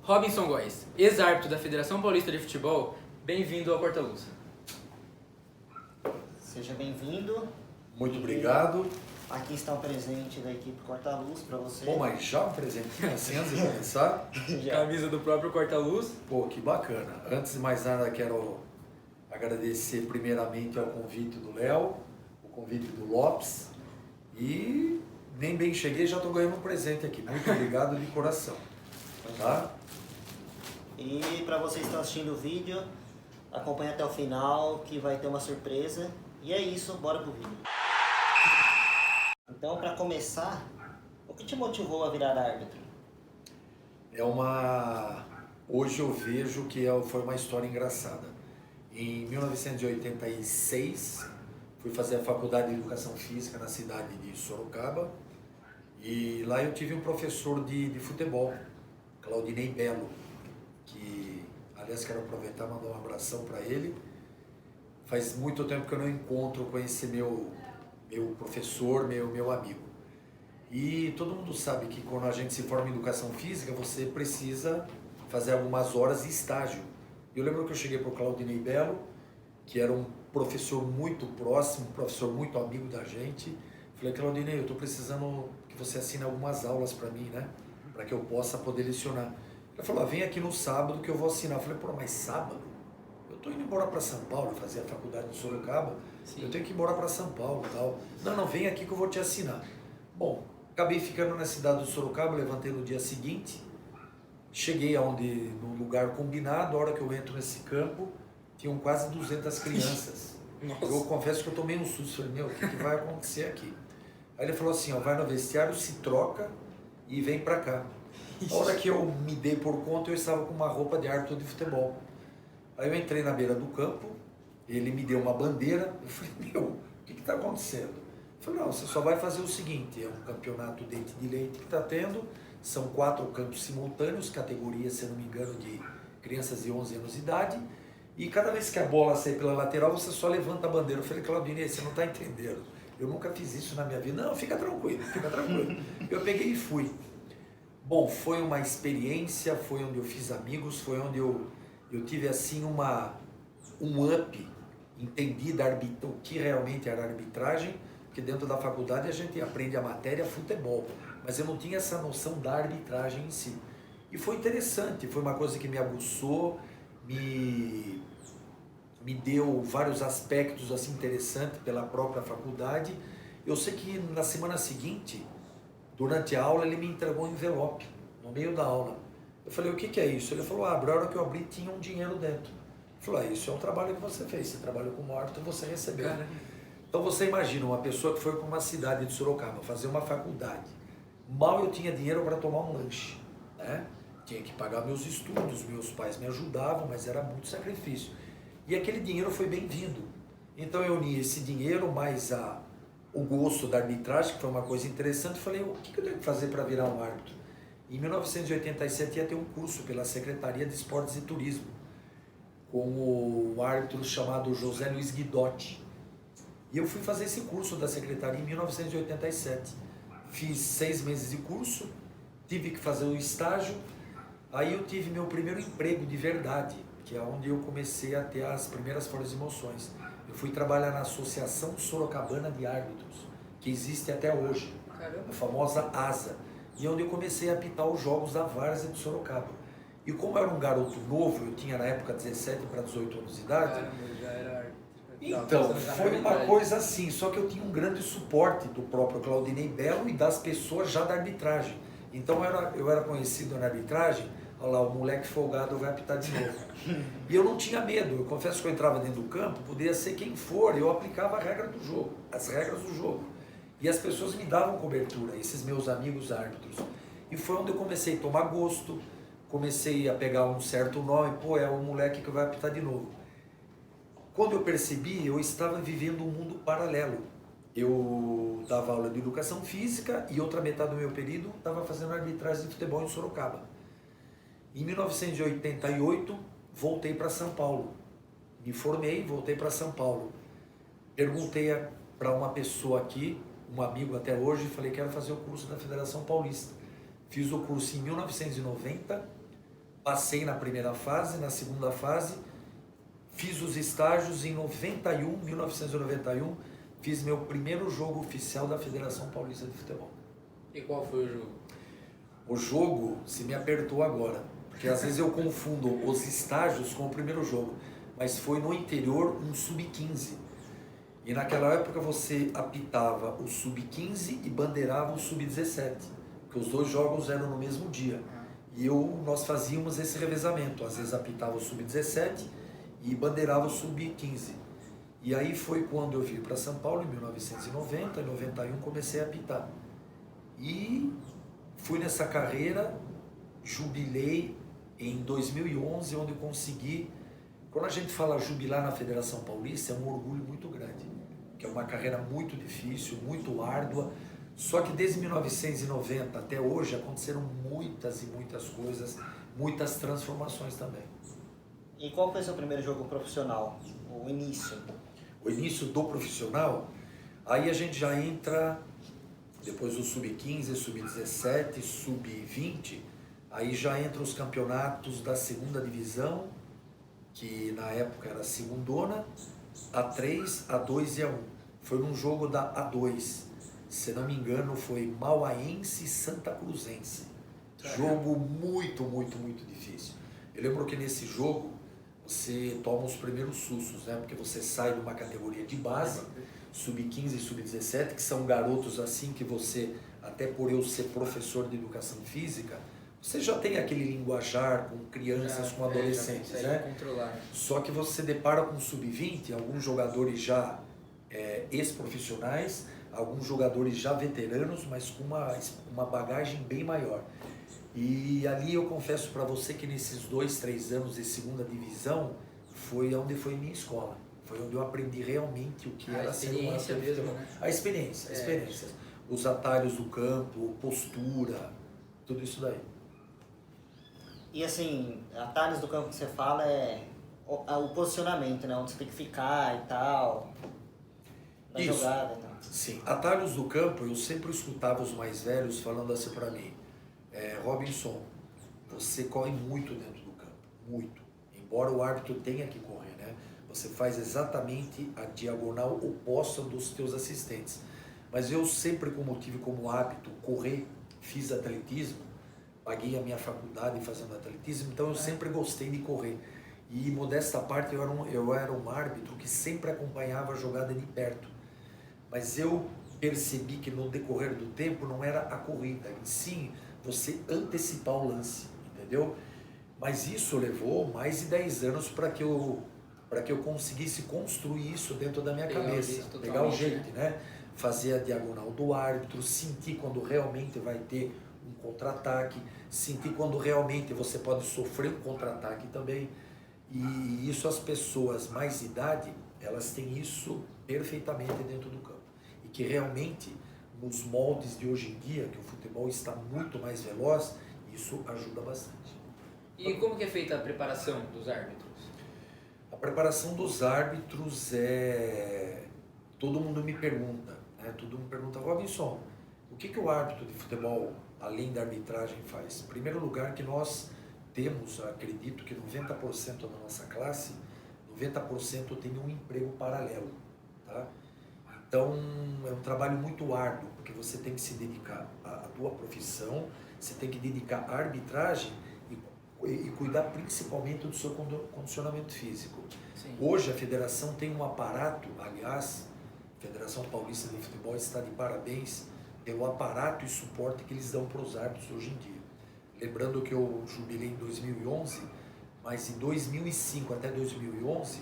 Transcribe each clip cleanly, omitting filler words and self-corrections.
Robinson Góes, ex-árbitro da Federação Paulista de Futebol, bem-vindo ao Corta-Luz. Seja bem-vindo. Muito obrigado. Aqui está o presente da equipe Corta-Luz para você. Bom, mas já um presentinho assim antes de começar? Camisa do próprio Corta-Luz. Pô, que bacana. Antes de mais nada, quero agradecer primeiramente ao convite do Léo, o convite do Lopes e nem bem cheguei, já estou ganhando um presente aqui. Muito obrigado de coração. Tá? E para vocês que estão assistindo o vídeo, acompanhe até o final que vai ter uma surpresa. E é isso, bora pro vídeo. Então, para começar, o que te motivou a virar árbitro? Hoje eu vejo que foi uma história engraçada. Em 1986, fui fazer a faculdade de Educação Física na cidade de Sorocaba. E lá eu tive um professor de futebol, Claudinei Belo, que, aliás, quero aproveitar e mandar um abração para ele. Faz muito tempo que eu não encontro com esse meu professor, meu amigo. E todo mundo sabe que quando a gente se forma em Educação Física, você precisa fazer algumas horas de estágio. Eu lembro que eu cheguei para o Claudinei Belo, que era um professor muito próximo, um professor muito amigo da gente. Falei, Claudinei, eu estou precisando que você assine algumas aulas para mim, né? Para que eu possa poder lecionar. Ele falou, vem aqui no sábado que eu vou assinar. Eu falei, pô, mas sábado? Eu estou indo embora para São Paulo, fazer a faculdade em Sorocaba. Sim. Eu tenho que ir embora para São Paulo e tal. Não, vem aqui que eu vou te assinar. Bom, acabei ficando na cidade de Sorocaba, levantei no dia seguinte. Cheguei no lugar combinado, a hora que eu entro nesse campo, tinham quase 200 crianças. Nossa. Eu confesso que eu tomei um susto, falei, o que vai acontecer aqui? Aí ele falou assim, vai no vestiário, se troca e vem pra cá. A hora que eu me dei por conta, eu estava com uma roupa de árbitro de futebol. Aí eu entrei na beira do campo, ele me deu uma bandeira, eu falei, o que está acontecendo? Ele falou, não, você só vai fazer o seguinte, é um campeonato dente de leite que está tendo, são 4 campos simultâneos, categorias, se eu não me engano, de crianças de 11 anos de idade, e cada vez que a bola sair pela lateral, você só levanta a bandeira. Eu falei, Claudinei, você não está entendendo. Eu nunca fiz isso na minha vida. Não, fica tranquilo, fica tranquilo. Eu peguei e fui. Bom, foi uma experiência, foi onde eu fiz amigos, foi onde eu tive assim um up, entendi o que realmente era arbitragem, porque dentro da faculdade a gente aprende a matéria futebol, mas eu não tinha essa noção da arbitragem em si. E foi interessante, foi uma coisa que me aguçou, me deu vários aspectos assim interessantes pela própria faculdade. Eu sei que na semana seguinte, durante a aula, ele me entregou um envelope no meio da aula. Eu falei, o que é isso? Ele falou, a hora que eu abri tinha um dinheiro dentro. Eu falei, isso é um trabalho que você fez, você trabalhou como árbitro, você recebeu. Então você imagina uma pessoa que foi para uma cidade de Sorocaba fazer uma faculdade. Mal eu tinha dinheiro para tomar um lanche, né? Tinha que pagar meus estudos, meus pais me ajudavam, mas era muito sacrifício. E aquele dinheiro foi bem-vindo. Então eu uni esse dinheiro mais o gosto da arbitragem, que foi uma coisa interessante. Falei, o que eu tenho que fazer para virar um árbitro? Em 1987 ia ter um curso pela Secretaria de Esportes e Turismo, com o árbitro chamado José Luiz Guidotti. E eu fui fazer esse curso da Secretaria em 1987. Fiz 6 meses de curso, tive que fazer o estágio. Aí eu tive meu primeiro emprego de verdade, que é onde eu comecei a ter as primeiras fortes emoções. Eu fui trabalhar na Associação Sorocabana de Árbitros, que existe até hoje, a famosa ASA, e onde eu comecei a apitar os jogos da Várzea de Sorocaba. E como eu era um garoto novo, eu tinha na época 17 para 18 anos de idade, Caramba, já era árbitro. então, foi uma coisa assim, só que eu tinha um grande suporte do próprio Claudinei Belo e das pessoas já da arbitragem. Então eu era conhecido na arbitragem, olha lá, o moleque folgado vai apitar de novo. E eu não tinha medo, eu confesso que eu entrava dentro do campo, podia ser quem for, eu aplicava a regra do jogo, as regras do jogo. E as pessoas me davam cobertura, esses meus amigos árbitros. E foi onde eu comecei a tomar gosto, comecei a pegar um certo nome, é o moleque que vai apitar de novo. Quando eu percebi, eu estava vivendo um mundo paralelo. Eu dava aula de educação física e outra metade do meu período estava fazendo arbitragem de futebol em Sorocaba. Em 1988, voltei para São Paulo. Me formei, voltei para São Paulo. Perguntei para uma pessoa aqui, um amigo até hoje, falei, quero fazer o curso da Federação Paulista. Fiz o curso em 1990, Passei na primeira fase, na segunda fase, fiz os estágios em 1991, fiz meu primeiro jogo oficial da Federação Paulista de Futebol. E qual foi o jogo? O jogo se me apertou agora, porque às vezes eu confundo os estágios com o primeiro jogo, mas foi no interior um sub-15. E naquela época você apitava o sub-15 e bandeirava o sub-17, porque os dois jogos eram no mesmo dia. E nós fazíamos esse revezamento, às vezes apitava o sub-17 e bandeirava o sub-15. E aí foi quando eu vim para São Paulo, em 1990, em 91 comecei a apitar. E fui nessa carreira, jubilei em 2011, onde eu consegui. Quando a gente fala jubilar na Federação Paulista, é um orgulho muito grande, que é uma carreira muito difícil, muito árdua. Só que desde 1990 até hoje aconteceram muitas e muitas coisas, muitas transformações também. E qual foi o seu primeiro jogo profissional? O início? O início do profissional, aí a gente já entra, depois do sub-15, sub-17, sub-20, aí já entra os campeonatos da segunda divisão, que na época era a segundona, A3, A2 e A1. Foi num jogo da A2, se não me engano foi Mauaense e Santa Cruzense. Jogo muito, muito, muito difícil. Eu lembro que nesse jogo você toma os primeiros sustos, né? Porque você sai de uma categoria de base, sub-15 e sub-17, que são garotos assim que você, até por eu ser professor de educação física, você já tem aquele linguajar com crianças, com adolescentes, né? Controlar. Só que você depara com sub-20, alguns jogadores já ex-profissionais, alguns jogadores já veteranos, mas com uma bagagem bem maior. E ali eu confesso para você que nesses 2, 3 anos de segunda divisão foi onde foi minha escola. Foi onde eu aprendi realmente o que era ser um atleta de futebol. Né? A experiência. Os atalhos do campo, postura, tudo isso daí. E assim, atalhos do campo que você fala é o posicionamento, né? Onde você tem que ficar e tal, na Isso. jogada e tal. Sim, atalhos do campo, eu sempre escutava os mais velhos falando assim para mim, Robinson, você corre muito dentro do campo, muito. Embora o árbitro tenha que correr, né? Você faz exatamente a diagonal oposta dos teus assistentes. Mas eu sempre, como tive como hábito correr, fiz atletismo, paguei a minha faculdade fazendo atletismo, então eu sempre gostei de correr. E modesta parte eu era um árbitro que sempre acompanhava a jogada de perto. Mas eu percebi que no decorrer do tempo não era a corrida, e sim você antecipar o lance, entendeu? Mas isso levou mais de 10 anos para que eu conseguisse construir isso dentro da minha cabeça, pegar o jeito, né? Fazer a diagonal do árbitro, sentir quando realmente vai ter um contra-ataque, sentir quando realmente você pode sofrer um contra-ataque também. E isso as pessoas mais de idade, elas têm isso perfeitamente dentro do campo. E que realmente, nos moldes de hoje em dia, que o futebol está muito mais veloz, isso ajuda bastante. E como que é feita a preparação dos árbitros? A preparação dos árbitros todo mundo me pergunta, né? Todo mundo pergunta, Robinson, o que o árbitro de futebol, além da arbitragem, faz? Em primeiro lugar, que nós temos, acredito que 90% da nossa classe, 90% tem um emprego paralelo, tá? Então, é um trabalho muito árduo, porque você tem que se dedicar à tua profissão, você tem que dedicar à arbitragem e cuidar principalmente do seu condicionamento físico. Sim. Hoje a federação tem um aparato, aliás, a Federação Paulista de Futebol está de parabéns pelo aparato e suporte que eles dão para os árbitros hoje em dia. Lembrando que eu jubilei em 2011, mas em 2005 até 2011,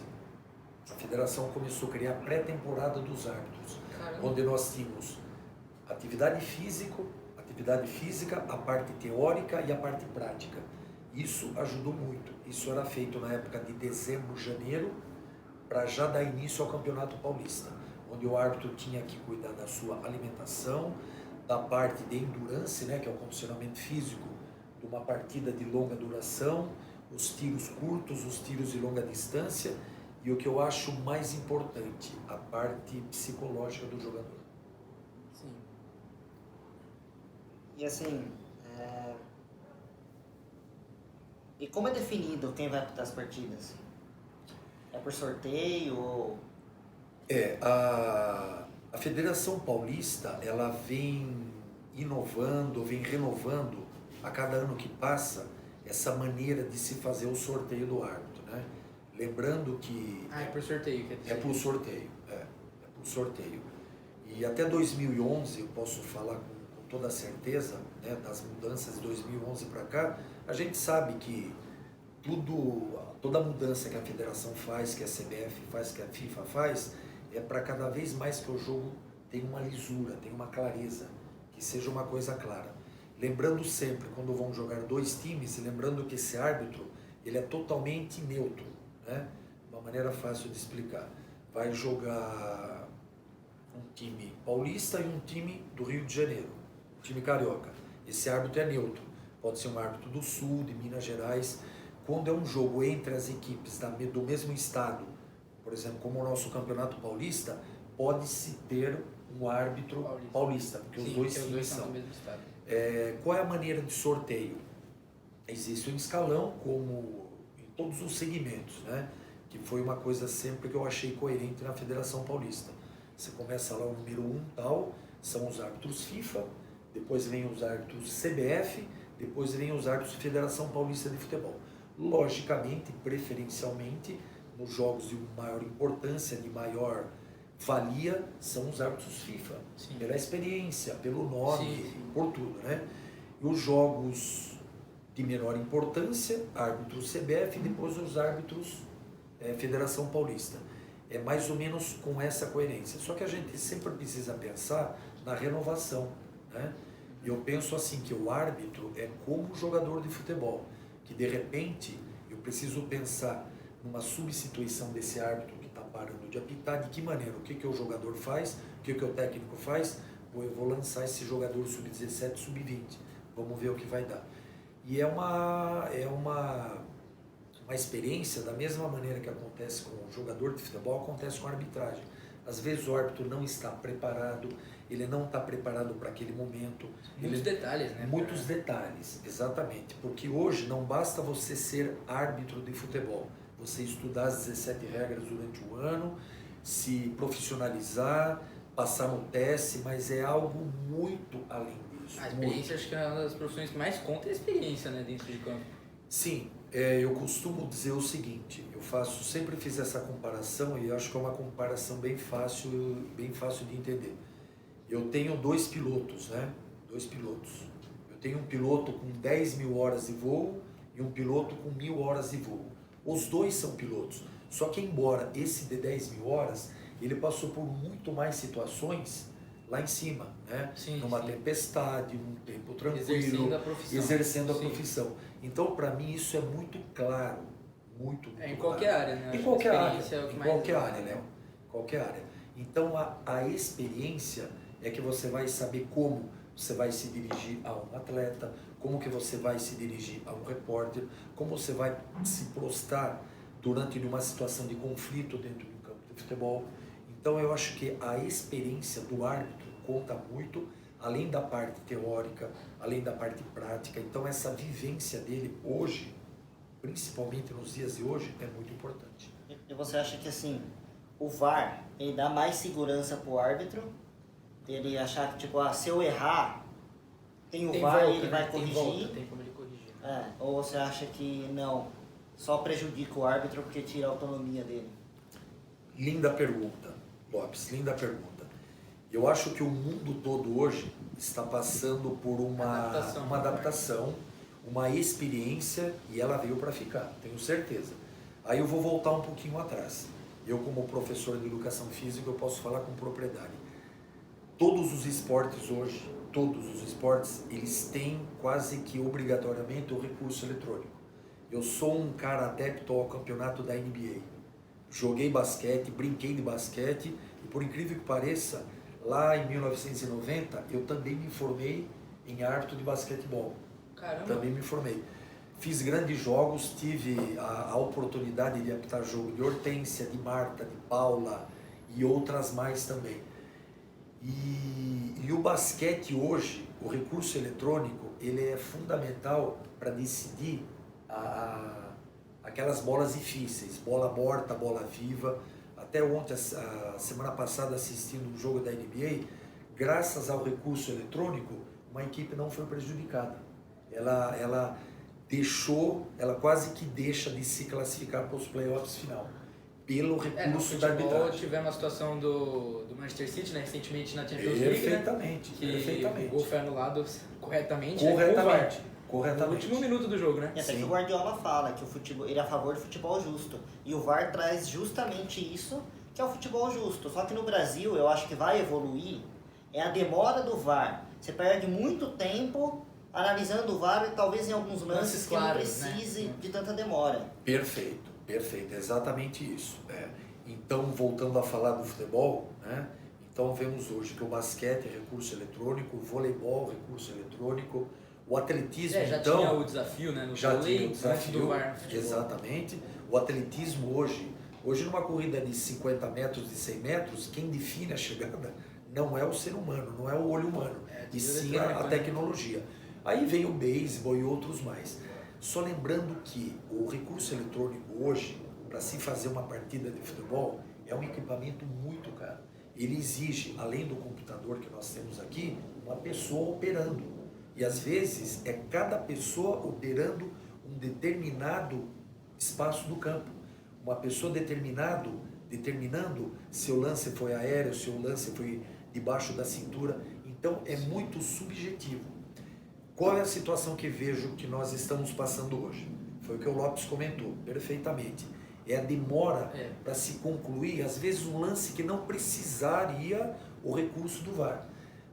a federação começou a criar a pré-temporada dos árbitros, onde nós tínhamos atividade física, a parte teórica e a parte prática. Isso ajudou muito. Isso era feito na época de dezembro, janeiro, para já dar início ao Campeonato Paulista, onde o árbitro tinha que cuidar da sua alimentação, da parte de endurance, né, que é o condicionamento físico de uma partida de longa duração, os tiros curtos, os tiros de longa distância e o que eu acho mais importante, a parte psicológica do jogador. Sim. E assim, E como é definido quem vai apitar as partidas? É por sorteio ou... A Federação Paulista, ela vem inovando, vem renovando a cada ano que passa essa maneira de se fazer o sorteio do árbitro, né? Lembrando que Ah, é por sorteio, quer dizer. é por sorteio, é por sorteio. E até 2011, eu posso falar com toda certeza, né, das mudanças de 2011 para cá, a gente sabe que toda mudança que a federação faz, que a CBF faz, que a FIFA faz, é para cada vez mais que o jogo tenha uma lisura, tenha uma clareza, que seja uma coisa clara. Lembrando sempre, quando vão jogar dois times, lembrando que esse árbitro, ele é totalmente neutro, né? Uma maneira fácil de explicar. Vai jogar um time paulista e um time do Rio de Janeiro, um time carioca. Esse árbitro é neutro, pode ser um árbitro do Sul, de Minas Gerais. Quando é um jogo entre as equipes do mesmo estado, por exemplo, como o nosso Campeonato Paulista, pode-se ter um árbitro paulista, porque Sim, os dois porque times são são. do mesmo estado. Qual é a maneira de sorteio? Existe um escalão, como em todos os segmentos, né? Que foi uma coisa sempre que eu achei coerente na Federação Paulista. Você começa lá o número 1 tal, são os árbitros FIFA, depois vem os árbitros CBF, depois vem os árbitros Federação Paulista de Futebol. Logicamente, preferencialmente, nos jogos de maior importância, de maior valia, são os árbitros FIFA. Sim. Pela experiência, pelo nome, Sim. por tudo, né? E os jogos de menor importância, árbitros CBF, e depois os árbitros Federação Paulista. É mais ou menos com essa coerência. Só que a gente sempre precisa pensar na renovação, né? E eu penso assim, que o árbitro é como jogador de futebol, que de repente eu preciso pensar numa substituição desse árbitro que está parando de apitar, de que maneira, o que o jogador faz, o que o técnico faz. Eu vou lançar esse jogador sub-17, sub-20, vamos ver o que vai dar. E é uma experiência, da mesma maneira que acontece com o jogador de futebol, acontece com a arbitragem. Às vezes o árbitro não está preparado, ele não está preparado para aquele momento. Muitos detalhes, né? Muitos detalhes, exatamente. Porque hoje não basta você ser árbitro de futebol, você estudar as 17 regras durante o ano, se profissionalizar, passar no teste, mas é algo muito além disso. A experiência, acho que é uma das profissões que mais conta, é a experiência, né, dentro de campo. Sim, eu costumo dizer o seguinte, sempre fiz essa comparação e acho que é uma comparação bem fácil de entender. Eu tenho dois pilotos, né? Dois pilotos. Eu tenho um piloto com 10 mil horas de voo e um piloto com 1000 horas de voo. Os dois são pilotos, só que embora esse de 10 mil horas, ele passou por muito mais situações lá em cima, né? Sim, numa sim. tempestade, num tempo tranquilo, Exercendo a profissão. profissão. Então, para mim, isso é muito claro, muito Em claro. qualquer área, né? Em qualquer área, É o que em mais qualquer vale. área, Léo. Qualquer área. Então, a experiência é que você vai saber como você vai se dirigir a um atleta, como que você vai se dirigir a um repórter, como você vai se prostrar durante uma situação de conflito dentro do campo de futebol. Então, eu acho que a experiência do árbitro conta muito, além da parte teórica, além da parte prática. Então, essa vivência dele hoje, principalmente nos dias de hoje, é muito importante. E você acha que assim, o VAR, ele dá mais segurança pro árbitro? Ele achar que, tipo, se eu errar, tem o VAR e ele vai corrigir? Tem como ele corrigir. Ou você acha que não, só prejudica o árbitro porque tira a autonomia dele? Linda pergunta, Lopes, linda pergunta. Eu acho que o mundo todo hoje está passando por uma adaptação, uma experiência, e ela veio para ficar, tenho certeza. Aí eu vou voltar um pouquinho atrás. Eu, como professor de educação física, eu posso falar com propriedade. Todos os esportes hoje, eles têm quase que obrigatoriamente o recurso eletrônico. Eu sou um cara adepto ao campeonato da NBA. Joguei basquete, brinquei de basquete e, por incrível que pareça, lá em 1990 eu também me formei em árbitro de basquetebol. Caramba! Também me formei. Fiz grandes jogos, tive a oportunidade de apitar jogo de Hortência, de Marta, de Paula e outras mais também. E o basquete hoje, o recurso eletrônico, ele é fundamental para decidir aquelas bolas difíceis, bola morta, bola viva. Até ontem, a semana passada, assistindo um jogo da NBA, graças ao recurso eletrônico, uma equipe não foi prejudicada. Ela quase que deixa de se classificar para os playoffs final, pelo recurso da arbitragem. Tivemos a situação do Manchester City, né, recentemente na Champions League, Perfeitamente, né, que perfeitamente. o gol foi anulado corretamente. Corretamente. No último minuto do jogo, né? E até que o Guardiola fala que ele é a favor do futebol justo. E o VAR traz justamente isso, que é o futebol justo. Só que no Brasil, eu acho que vai evoluir, é a demora do VAR. Você perde muito tempo analisando o VAR e talvez em alguns lances que não precise de tanta demora. Perfeito, é exatamente isso. Então, voltando a falar do futebol, né? Então vemos hoje que o basquete é recurso eletrônico, o voleibol recurso eletrônico, o atletismo já então tinha o desafio, né? Já tinha o desafio, do VAR no futebol. Exatamente. O atletismo hoje numa corrida de 50 metros, de 100 metros, quem define a chegada não é o ser humano, não é o olho humano, e sim a tecnologia. Aí vem o beisebol e outros mais. Só lembrando que o recurso eletrônico hoje, para se fazer uma partida de futebol, é um equipamento muito caro. Ele exige, além do computador que nós temos aqui, uma pessoa operando. E às vezes é cada pessoa operando um determinado espaço do campo. Uma pessoa determinando se o lance foi aéreo, se o lance foi debaixo da cintura. Então é muito subjetivo. Qual é a situação que vejo que nós estamos passando hoje? Foi o que o Lopes comentou, perfeitamente. É a demora para se concluir, às vezes um lance que não precisaria o recurso do VAR.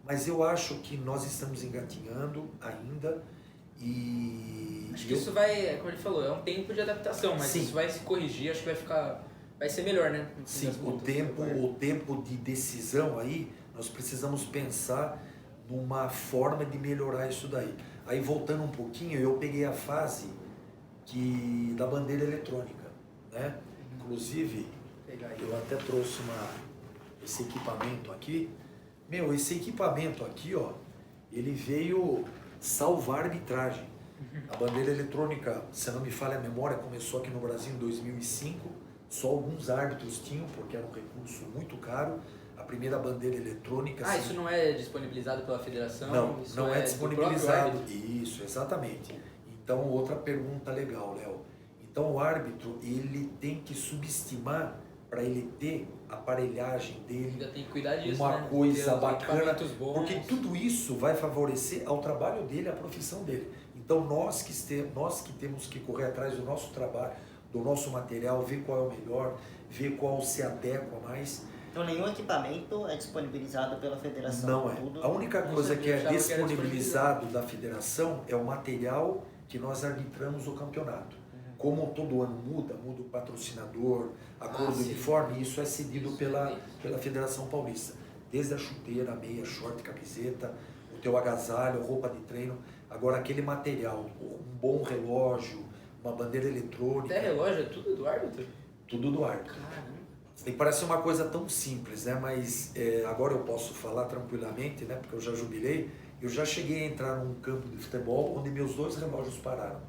Mas eu acho que nós estamos engatinhando ainda e... Acho que isso vai, como ele falou, é um tempo de adaptação, mas isso vai se corrigir, acho que vai ser melhor, né? Sim, o tempo de decisão aí, nós precisamos pensar numa forma de melhorar isso daí. Aí voltando um pouquinho, eu peguei a fase da bandeira eletrônica, né? Inclusive, eu até trouxe esse equipamento aqui. Esse equipamento aqui, ó, ele veio salvar a arbitragem. A bandeira eletrônica, se não me falha a memória, começou aqui no Brasil em 2005. Só alguns árbitros tinham, porque era um recurso muito caro. A primeira bandeira eletrônica... isso não é disponibilizado pela federação? Não é disponibilizado. Isso, exatamente. Então, outra pergunta legal, Léo. Então, o árbitro, ele tem que subestimar para ele ter a aparelhagem dele, ainda tem que cuidar disso, uma coisa bacana, bons. Porque tudo isso vai favorecer ao trabalho dele, à profissão dele. Então, nós que temos que correr atrás do nosso trabalho, do nosso material, ver qual é o melhor, ver qual se adequa mais. Então nenhum equipamento é disponibilizado pela federação? Não é. A única coisa que é disponibilizado da federação é o material que nós arbitramos o campeonato. Como todo ano muda o patrocinador, a cor do uniforme, isso é cedido pela Federação Paulista. Desde a chuteira, a meia, short, camiseta, o teu agasalho, roupa de treino. Agora aquele material, um bom relógio, uma bandeira eletrônica... Até relógio é tudo do árbitro? Tudo do árbitro. Caramba. E parece uma coisa tão simples, né? Mas agora eu posso falar tranquilamente, né? Porque eu já jubilei. Eu já cheguei a entrar num campo de futebol onde meus 2 relógios pararam.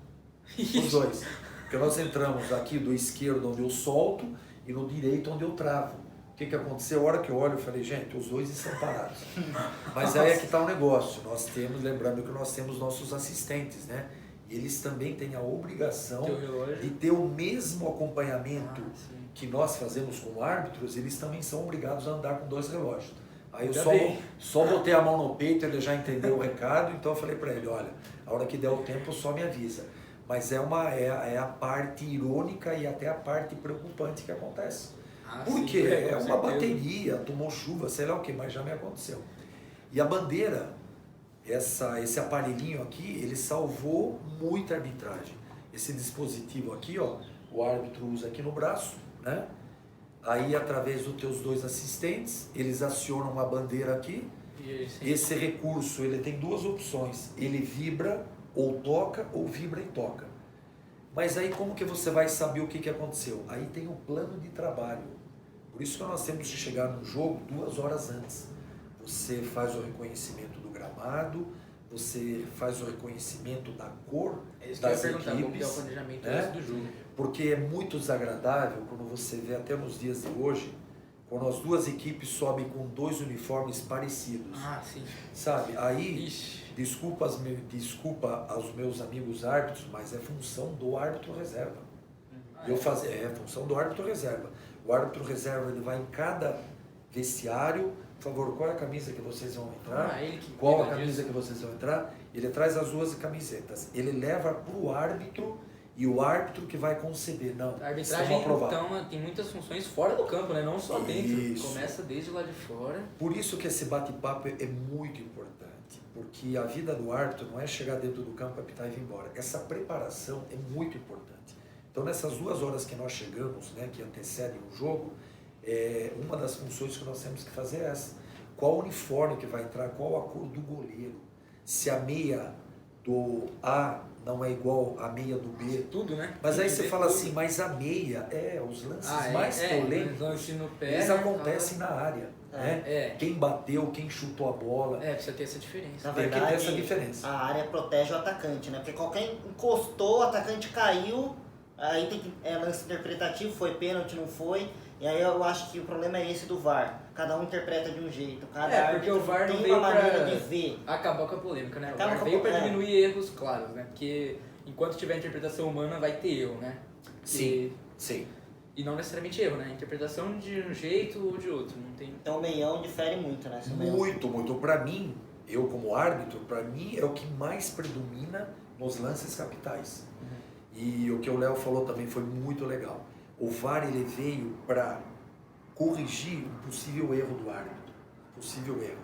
Os 2. Porque nós entramos aqui do esquerdo onde eu solto e no direito onde eu travo. O que aconteceu? A hora que eu olho, eu falei, gente, os 2 estão parados. Mas aí é que está o negócio. Nós temos, lembrando que nós temos nossos assistentes, né? Eles também têm a obrigação de ter o mesmo acompanhamento que nós fazemos como árbitros, eles também são obrigados a andar com 2 relógios. Aí eu só botei a mão no peito, ele já entendeu o recado, então eu falei para ele, olha, a hora que der o tempo só me avisa. Mas é a parte irônica e até a parte preocupante que acontece. Porque é uma bateria, tomou chuva, sei lá o que, mas já me aconteceu. E a bandeira, esse aparelhinho aqui, ele salvou muita arbitragem. Esse dispositivo aqui, ó, o árbitro usa aqui no braço, né? Aí, através dos teus 2 assistentes, eles acionam uma bandeira aqui. Esse recurso, ele tem 2 opções. Ele vibra ou toca, ou vibra e toca. Mas aí, como que você vai saber o que aconteceu? Aí tem o plano de trabalho. Por isso que nós temos que chegar no jogo 2 horas antes. Você faz o reconhecimento do gramado, você faz o reconhecimento da cor É isso que eu ia das perguntar, como que é o equipes, planejamento né? do jogo. Porque é muito desagradável quando você vê até nos dias de hoje, quando as duas equipes sobem com 2 uniformes parecidos, Ah, sim. sabe? Aí, Ixi. desculpa aos meus amigos árbitros, mas é função do árbitro reserva. É função do árbitro reserva. O árbitro reserva ele vai em cada vestiário, por favor, qual é a camisa que vocês vão entrar? Ele que Qual a cuida camisa disso. que vocês vão entrar? Ele traz as 2 camisetas. Ele leva para o árbitro e o árbitro que vai conceder. Não, A arbitragem, então, tem muitas funções fora do campo, né? Não só dentro. Isso. Começa desde lá de fora. Por isso que esse bate-papo é muito importante, porque a vida do árbitro não é chegar dentro do campo, apitar e vir embora. Essa preparação é muito importante. Então, nessas 2 horas que nós chegamos, né, que antecedem o jogo, uma das funções que nós temos que fazer é essa. Qual uniforme que vai entrar, qual a cor do goleiro. Se a meia do A não é igual à meia do B. Tudo, né? Mas aí você Tudo. fala assim, mas a meia, os lances mais polêmicos, lance no pé, eles né? acontecem na área. Né? Quem bateu, quem chutou a bola. Precisa ter essa diferença. Na Tem que ter verdade, essa diferença. a área protege o atacante, né? Porque qualquer encostou, o atacante caiu, aí tem que, lance interpretativo, foi pênalti, não foi. E aí eu acho que o problema é esse do VAR. Cada um interpreta de um jeito. Cada Porque o VAR não tem veio uma maneira pra de ver. acabar com a polêmica, né? O Acaba VAR com a veio pra polêmica. diminuir erros claros, né? Porque enquanto tiver interpretação humana, vai ter erro, né? Sim, sim. E não necessariamente erro, né? Interpretação de um jeito ou de outro. Não tem... Então o meião difere muito, né? Se o meião- Muito, muito. Para mim, eu como árbitro, para mim é o que mais predomina nos lances capitais. E o que o Léo falou também foi muito legal. O VAR ele veio para corrigir um possível erro do árbitro. Possível erro.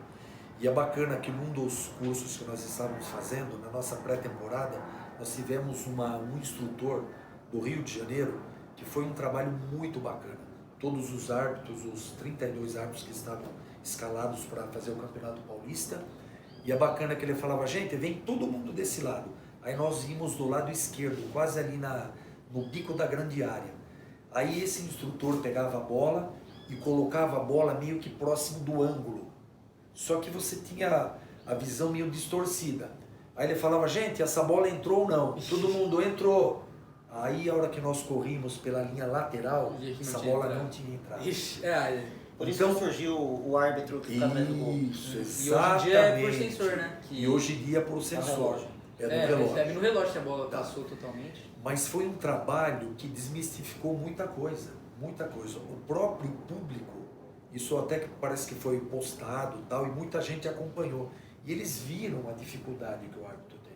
E é bacana que num dos cursos que nós estávamos fazendo, na nossa pré-temporada, nós tivemos um instrutor do Rio de Janeiro, que foi um trabalho muito bacana. Todos os árbitros, os 32 árbitros que estavam escalados para fazer o Campeonato Paulista, e é bacana que ele falava, gente, vem todo mundo desse lado. Aí nós íamos do lado esquerdo, quase ali no bico da grande área. Aí esse instrutor pegava a bola e colocava a bola meio que próximo do ângulo. Só que você tinha a visão meio distorcida. Aí ele falava, gente, essa bola entrou ou não? Todo mundo entrou. Aí a hora que nós corrimos pela linha lateral, essa bola não tinha entrado. Ixi, Por isso que surgiu o árbitro que fica atrás do gol. Isso, E exatamente. hoje em dia é por sensor, né? E hoje em dia é por sensor. relógio. É no relógio. Recebe no relógio se a bola passou totalmente. Mas foi um trabalho que desmistificou muita coisa, muita coisa. O próprio público, isso até que parece que foi postado tal, e muita gente acompanhou. E eles viram a dificuldade que o árbitro tem.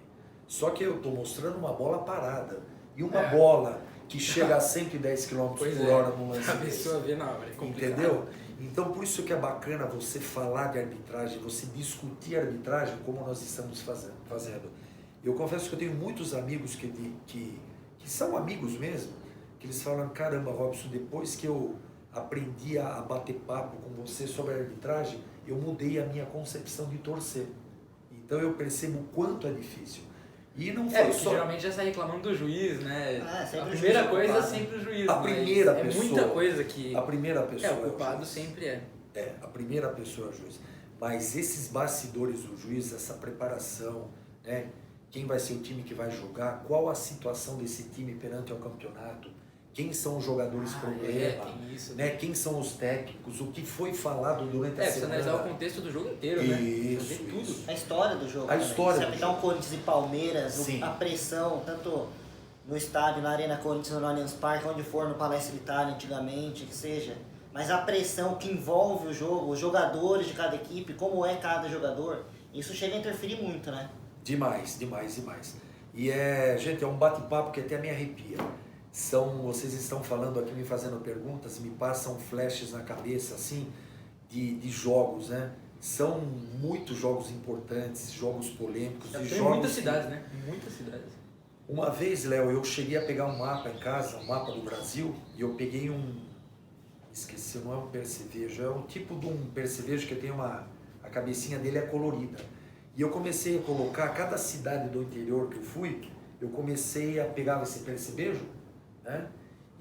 Só que eu estou mostrando uma bola parada. E uma bola que chega a 110 km por hora no lance A desse. pessoa vê na hora, é complicado. Entendeu? Então, por isso que é bacana você falar de arbitragem, você discutir arbitragem como nós estamos fazendo. Eu confesso que eu tenho muitos amigos que são amigos mesmo, que eles falam, caramba, Robson, depois que eu aprendi a bater papo com você sobre a arbitragem, eu mudei a minha concepção de torcer. Então eu percebo o quanto é difícil. E não foi porque só... geralmente já sai reclamando do juiz, né? sempre A o primeira juiz é coisa é culpado. sempre o juiz. A mas primeira é pessoa. muita coisa que... A primeira pessoa o culpado juiz. sempre é. A primeira pessoa é o juiz. Mas esses bastidores do juiz, essa preparação, né? Quem vai ser o time que vai jogar, qual a situação desse time perante ao campeonato, quem são os jogadores problema, tem isso. né? Quem são os técnicos, o que foi falado durante a Precisa semana. analisar o contexto do jogo inteiro, né? Isso, Ver tudo. isso. A história do jogo. A história Se do aplicar jogo. um Corinthians e Palmeiras, Sim. a pressão, tanto no estádio, na Arena Corinthians, no Allianz Parque, onde for, no Palestra Itália antigamente, que seja. Mas a pressão que envolve o jogo, os jogadores de cada equipe, como é cada jogador, isso chega a interferir muito, né? Demais, demais, demais. E gente, é um bate-papo que até me arrepia. Vocês estão falando aqui, me fazendo perguntas, me passam flashes na cabeça, assim, de jogos, né? São muitos jogos importantes, jogos polêmicos. Tem jogos muitas cidades, né? Muitas cidades. Uma vez, Léo, eu cheguei a pegar um mapa em casa, um mapa do Brasil, e eu peguei esqueci, não é um percevejo, é um tipo de um percevejo que tem a cabecinha dele é colorida. E eu comecei a colocar, cada cidade do interior que eu fui, eu comecei a pegar esse percevejo, né?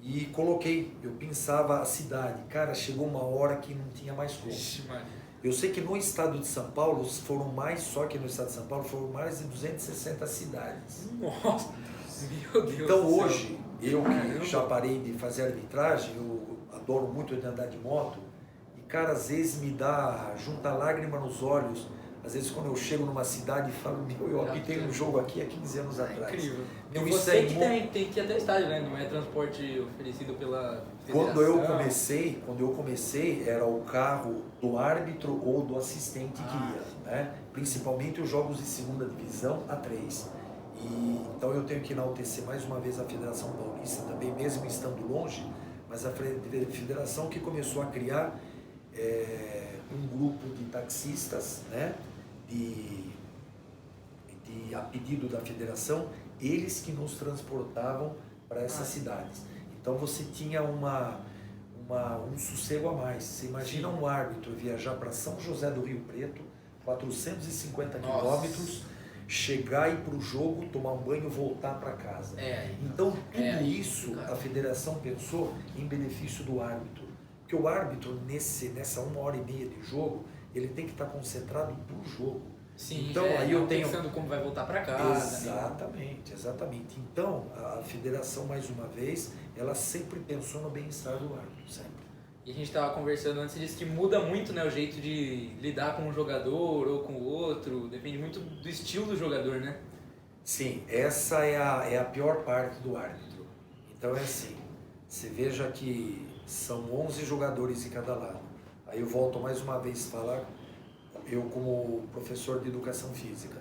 E coloquei, eu pensava a cidade. Cara, chegou uma hora que não tinha mais como. Ixi, Maria. Eu sei que no estado de São Paulo foram mais, só que no estado de São Paulo foram mais de 260 cidades. Nossa, meu Deus Então do céu. hoje, eu que já parei de fazer arbitragem, eu adoro muito de andar de moto, e cara, às vezes me dá, junta lágrima nos olhos, às vezes quando eu chego numa cidade e falo, meu, eu apitei um jogo aqui há 15 anos atrás. Incrível. E Meu, isso você é que tem que ir até o estádio, né? Não é transporte oferecido pela Quando eu federação. comecei, era o carro do árbitro ou do assistente que ia, né? Principalmente os jogos de segunda divisão A3. E então eu tenho que enaltecer mais uma vez a Federação Paulista também, mesmo estando longe, mas a federação que começou a criar um grupo de taxistas, né? A pedido da federação, eles que nos transportavam para essas cidades. Então você tinha um sossego a mais. Você imagina um árbitro viajar para São José do Rio Preto, 450 quilômetros, chegar e ir para o jogo, tomar um banho e voltar para casa. Então tudo isso a federação pensou em benefício do árbitro. Porque o árbitro, nessa 1h30 de jogo, ele tem que estar concentrado para o jogo. Sim, então, aí eu tenho pensando como vai voltar para casa. Exatamente. Então, a federação, mais uma vez, ela sempre pensou no bem-estar do árbitro, sempre. E a gente estava conversando antes, você disse que muda muito, né, o jeito de lidar com um jogador ou com o outro, depende muito do estilo do jogador, né? Sim, essa é a pior parte do árbitro. Então é assim, você veja que são 11 jogadores em cada lado. Aí eu volto mais uma vez a falar, eu como professor de educação física,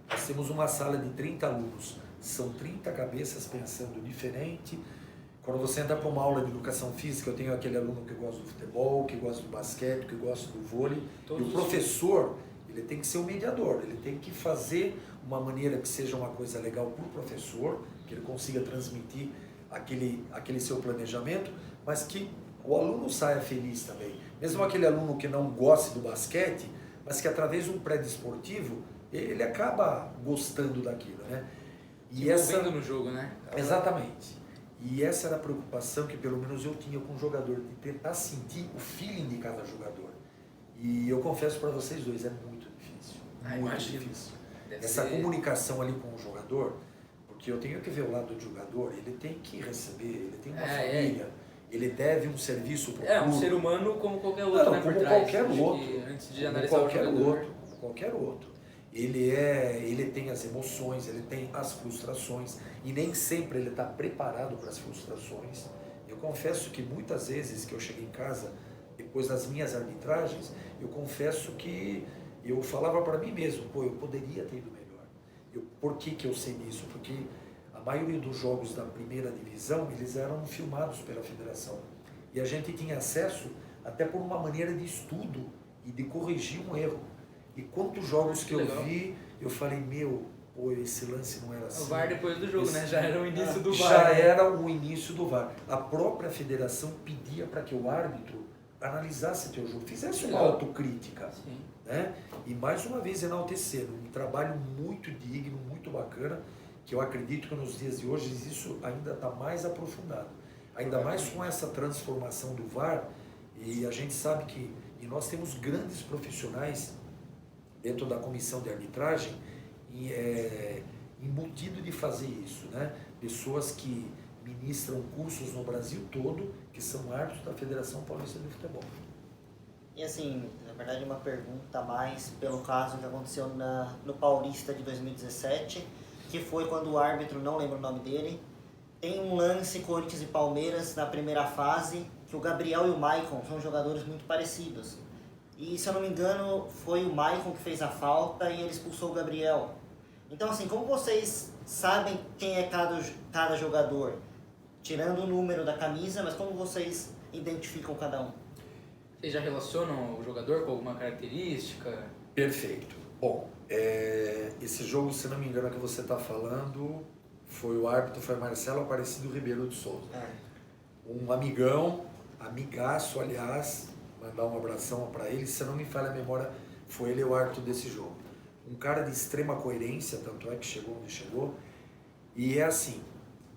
nós temos uma sala de 30 alunos, são 30 cabeças pensando diferente. Quando você entra para uma aula de educação física, eu tenho aquele aluno que gosta do futebol, que gosta do basquete, que gosta do vôlei, e o professor, ele tem que ser o mediador, ele tem que fazer uma maneira que seja uma coisa legal para o professor, que ele consiga transmitir aquele seu planejamento, mas que o aluno saia feliz também. Mesmo aquele aluno que não goste do basquete, mas que através de um pré-desportivo, ele acaba gostando daquilo, né? E essa no jogo, né? Exatamente. E essa era a preocupação que pelo menos eu tinha com o jogador, de tentar sentir o feeling de cada jogador. E eu confesso para vocês dois, é muito difícil. Muito difícil. Essa comunicação ali com o jogador, porque eu tenho que ver o lado do jogador, ele tem que receber, ele tem uma família, ele deve um serviço para o clube. Um ser humano como qualquer outro, né? Como qualquer outro. Antes de analisar o jogador. Como qualquer outro. Ele tem as emoções, ele tem as frustrações, e nem sempre ele está preparado para as frustrações. Eu confesso que muitas vezes que eu cheguei em casa, depois das minhas arbitragens, eu confesso que eu falava para mim mesmo, eu poderia ter ido melhor. Por que eu sei disso? Porque a maioria dos jogos da primeira divisão, eles eram filmados pela federação. E a gente tinha acesso até por uma maneira de estudo e de corrigir um erro. E quantos jogos que eu vi, eu falei, esse lance não era assim. O VAR depois do jogo, né? Já era o início do VAR. Já era o início do VAR. A própria federação pedia para que o árbitro analisasse teu jogo, fizesse uma autocrítica. Sim. Né? E mais uma vez enaltecendo, um trabalho muito digno, muito bacana, que eu acredito que nos dias de hoje isso ainda está mais aprofundado. Ainda mais com essa transformação do VAR, e a gente sabe que nós temos grandes profissionais dentro da comissão de arbitragem embutido de fazer isso, né? Pessoas que ministram cursos no Brasil todo, que são árbitros da Federação Paulista de Futebol. E assim, na verdade uma pergunta mais pelo caso que aconteceu no Paulista de 2017, que foi quando o árbitro, não lembro o nome dele, tem um lance Corinthians e Palmeiras na primeira fase, que o Gabriel e o Maicon são jogadores muito parecidos. E, se eu não me engano, foi o Maicon que fez a falta e ele expulsou o Gabriel. Então, assim, como vocês sabem quem é cada jogador? Tirando o número da camisa, mas como vocês identificam cada um? Vocês já relacionam o jogador com alguma característica? Perfeito. Bom, esse jogo, se não me engano, que você está falando, o árbitro foi Marcelo Aparecido Ribeiro de Souza. Um amigaço, aliás, mandar um abração para ele, se não me falha a memória, foi ele o árbitro desse jogo. Um cara de extrema coerência, tanto é que chegou onde chegou, e é assim,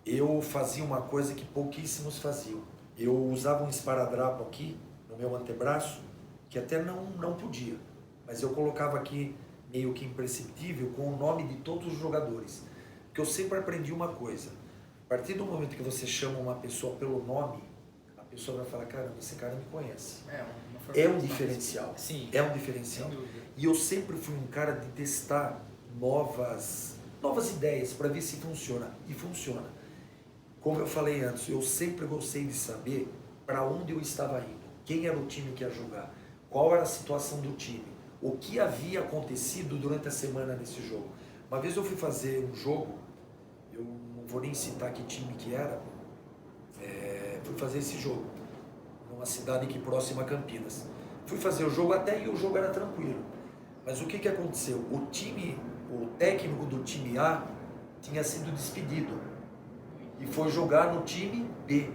eu fazia uma coisa que pouquíssimos faziam. Eu usava um esparadrapo aqui, no meu antebraço, que até não podia, mas eu colocava aqui meio que imprescindível com o nome de todos os jogadores. Porque eu sempre aprendi uma coisa, a partir do momento que você chama uma pessoa pelo nome, a pessoa vai falar, caramba, esse cara me conhece. É um diferencial. Sim. É um diferencial. Sem dúvida. E eu sempre fui um cara de testar novas ideias para ver se funciona. E funciona. Como eu falei antes, eu sempre gostei de saber para onde eu estava indo, quem era o time que ia jogar, qual era a situação do time, o que havia acontecido durante a semana nesse jogo. Uma vez eu fui fazer um jogo, eu não vou nem citar que time que era, fui fazer esse jogo, numa cidade aqui próxima a Campinas. Fui fazer o jogo, até aí o jogo era tranquilo. Mas o que aconteceu? O técnico do time A tinha sido despedido e foi jogar no time B,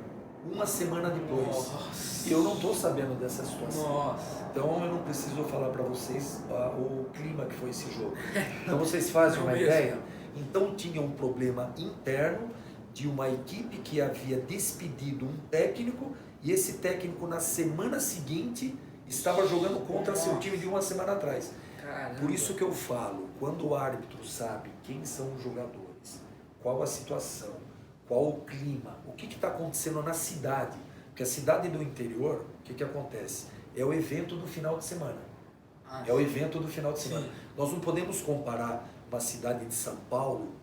uma semana depois. Nossa. E eu não estou sabendo dessa situação. Nossa. Então eu não preciso falar para vocês o clima que foi esse jogo. Então vocês fazem Não uma mesmo. ideia? Então tinha um problema interno de uma equipe que havia despedido um técnico e esse técnico na semana seguinte estava jogando contra seu time de uma semana atrás. Caramba. Por isso que eu falo, quando o árbitro sabe quem são os jogadores, qual a situação, qual o clima, o que está acontecendo na cidade, porque a cidade do interior, o que acontece? É o evento do final de semana. É o evento do final de semana. Sim. Nós não podemos comparar uma cidade de São Paulo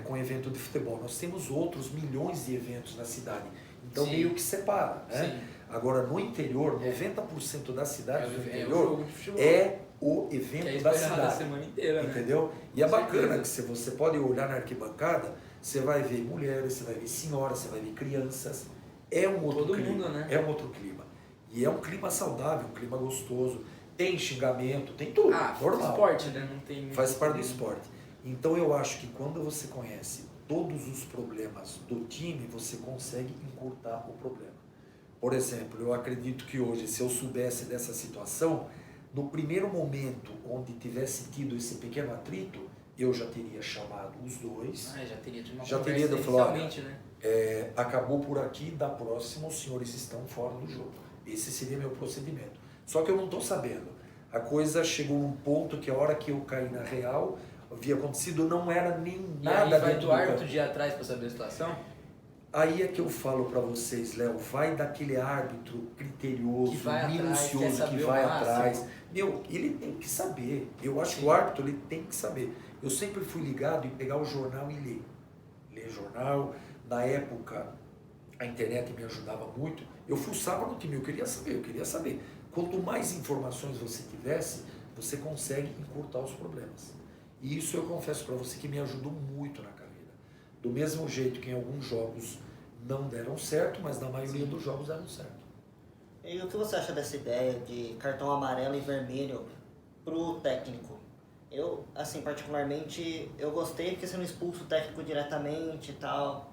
com um evento de futebol. Nós temos outros milhões de eventos na cidade. Então Sim. meio que separa. Né? Sim. Agora, no interior, 90% das cidades do o interior jogo de futebol. é o Que evento é da esperado a cidade. semana inteira, né? Entendeu? E é Com bacana certeza. que você pode olhar na arquibancada, você vai ver mulheres, você vai ver senhoras, você vai ver crianças. É um outro Todo clima. mundo, né? É um outro clima. E é um clima saudável, um clima gostoso. Tem xingamento, tem tudo. Normal. Esporte, né? Não tem muito Faz parte do problema. esporte. Então eu acho que quando você conhece todos os problemas do time, você consegue encurtar o problema. Por exemplo, eu acredito que hoje, se eu soubesse dessa situação, no primeiro momento onde tivesse tido esse pequeno atrito, eu já teria chamado os dois. Já teria de uma Já conversa teria de falar, inicialmente, né? Acabou por aqui, da próxima os senhores estão fora do jogo. Esse seria meu procedimento. Só que eu não estou sabendo. A coisa chegou num ponto que a hora que eu caí na real, havia acontecido, não era nem E nada aí vai dentro do do árbitro campo. de ir atrás pra saber a situação? Aí é que eu falo para vocês, Léo, vai daquele árbitro criterioso, Que vai atrás, quer minucioso, saber que o vai máximo. atrás. Meu, ele tem que saber. Eu acho que Sim. o árbitro ele tem que saber. Eu sempre fui ligado em pegar o jornal e ler. Ler jornal. Na época, a internet me ajudava muito. Eu fuçava no time, eu queria saber. Quanto mais informações você tivesse, você consegue encurtar os problemas. E isso eu confesso para você que me ajudou muito na carreira. Do mesmo jeito que em alguns jogos não deram certo, mas na maioria dos jogos deram certo. E o que você acha dessa ideia de cartão amarelo e vermelho pro técnico? Eu, assim, particularmente, eu gostei porque você não expulsa o técnico diretamente e tal.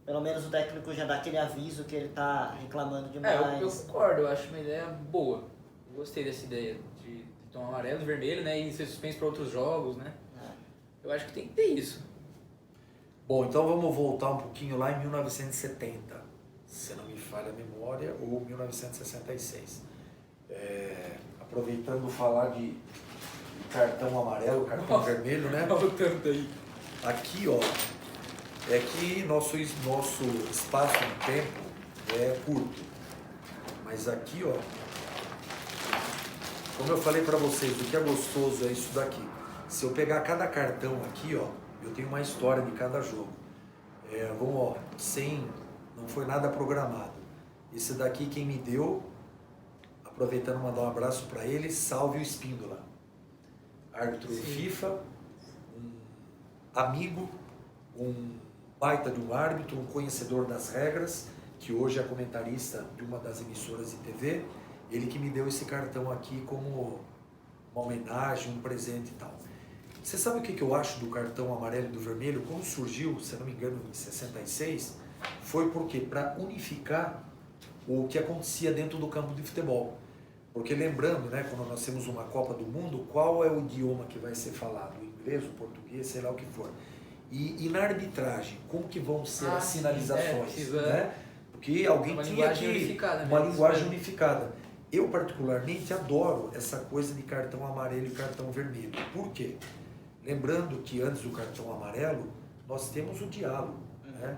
Pelo menos o técnico já dá aquele aviso que ele tá reclamando demais. Eu concordo, eu acho uma ideia boa. Eu gostei dessa ideia de tomar amarelo e vermelho, né? E ser suspenso para outros jogos, né? Eu acho que tem que ter isso. Bom, então vamos voltar um pouquinho lá em 1970, se não me falha a memória, ou 1966. Aproveitando falar de cartão amarelo, cartão vermelho, né? Olha o tanto aí. Aqui, ó, é que nosso espaço de tempo é curto. Mas aqui, ó, como eu falei para vocês, o que é gostoso é isso daqui. Se eu pegar cada cartão aqui, ó, eu tenho uma história de cada jogo. Não foi nada programado. Esse daqui quem me deu, aproveitando mandar um abraço para ele, Salve o Espíndola. Árbitro Sim. FIFA, um amigo, um baita de um árbitro, um conhecedor das regras, que hoje é comentarista de uma das emissoras de TV. Ele que me deu esse cartão aqui como uma homenagem, um presente e tal. Você sabe o que eu acho do cartão amarelo e do vermelho? Quando surgiu, se não me engano, em 66, foi porque para unificar o que acontecia dentro do campo de futebol. Porque lembrando, né, quando nós temos uma Copa do Mundo, qual é o idioma que vai ser falado? O inglês, o português, sei lá o que for. E na arbitragem, como que vão ser as sinalizações? precisa... Né? Porque alguém Uma tinha linguagem que... unificada, Uma né? linguagem unificada. Eu particularmente adoro essa coisa de cartão amarelo e cartão vermelho. Por quê? Lembrando que antes do cartão amarelo, nós temos o diálogo, né?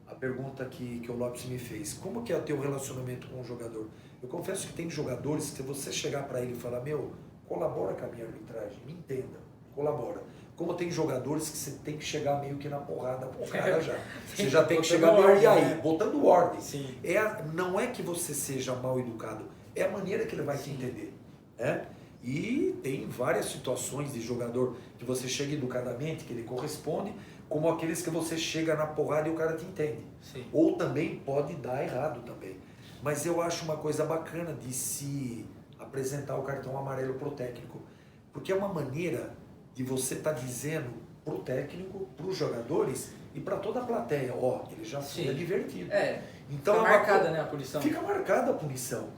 A pergunta que o Lopes me fez, como que é o teu relacionamento com o jogador? Eu confesso que tem jogadores que se você chegar para ele e falar, meu, colabora com a minha arbitragem, me entenda, colabora. Como tem jogadores que você tem que chegar meio que na porrada com o cara já. Você já tem que chegar meio, e aí, botando ordem. Sim. Não é que você seja mal educado, é a maneira que ele vai te entender, né? E tem várias situações de jogador que você chega educadamente, que ele corresponde, como aqueles que você chega na porrada e o cara te entende. Sim. Ou também pode dar errado também. Mas eu acho uma coisa bacana de se apresentar o cartão amarelo pro técnico, porque é uma maneira de você estar dizendo pro técnico, pros jogadores e para toda a plateia, ó, ele já foi advertido. Então fica marcada, né, a punição. Fica marcada a punição.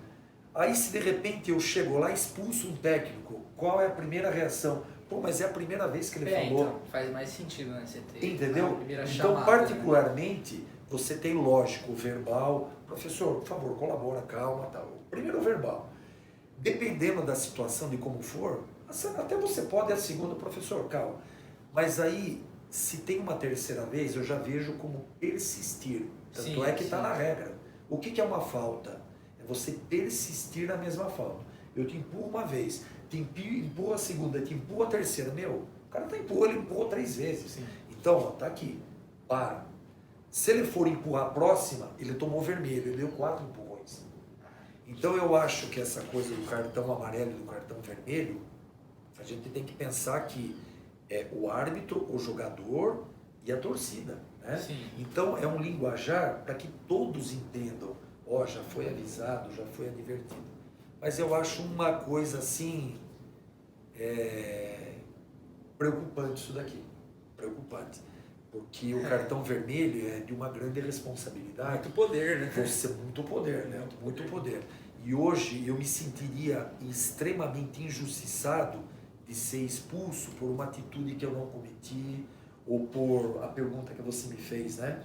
Aí se de repente eu chego lá e expulso um técnico, qual é a primeira reação? Pô, mas é a primeira vez que ele falou. Então, faz mais sentido, né? Você ter Entendeu? a primeira Então, chamada, particularmente, né? Você tem, lógico, o verbal. Professor, por favor, colabora, calma, tal. Primeiro o verbal. Dependendo da situação, de como for, até você pode, a segunda, professor, calma. Mas aí, se tem uma terceira vez, eu já vejo como persistir. Tanto é que está na regra. O que é uma falta? É você persistir na mesma falta. Eu te empurro uma vez, te empurro a segunda, te empurro a terceira. Meu, o cara tá empurrando, ele empurrou 3 vezes. Sim. Então, ó, tá aqui. Para. Se ele for empurrar a próxima, ele tomou vermelho, ele deu 4 empurrões. Então eu acho que essa coisa do cartão amarelo e do cartão vermelho, a gente tem que pensar que é o árbitro, o jogador e a torcida, né? Sim. Então é um linguajar para que todos entendam, ó, já foi avisado, já foi advertido. Mas eu acho uma coisa assim, preocupante isso daqui, preocupante. Porque o cartão vermelho é de uma grande responsabilidade. Muito poder, né? Muito poder, né? Muito poder. E hoje eu me sentiria extremamente injustiçado de ser expulso por uma atitude que eu não cometi, ou por a pergunta que você me fez, né?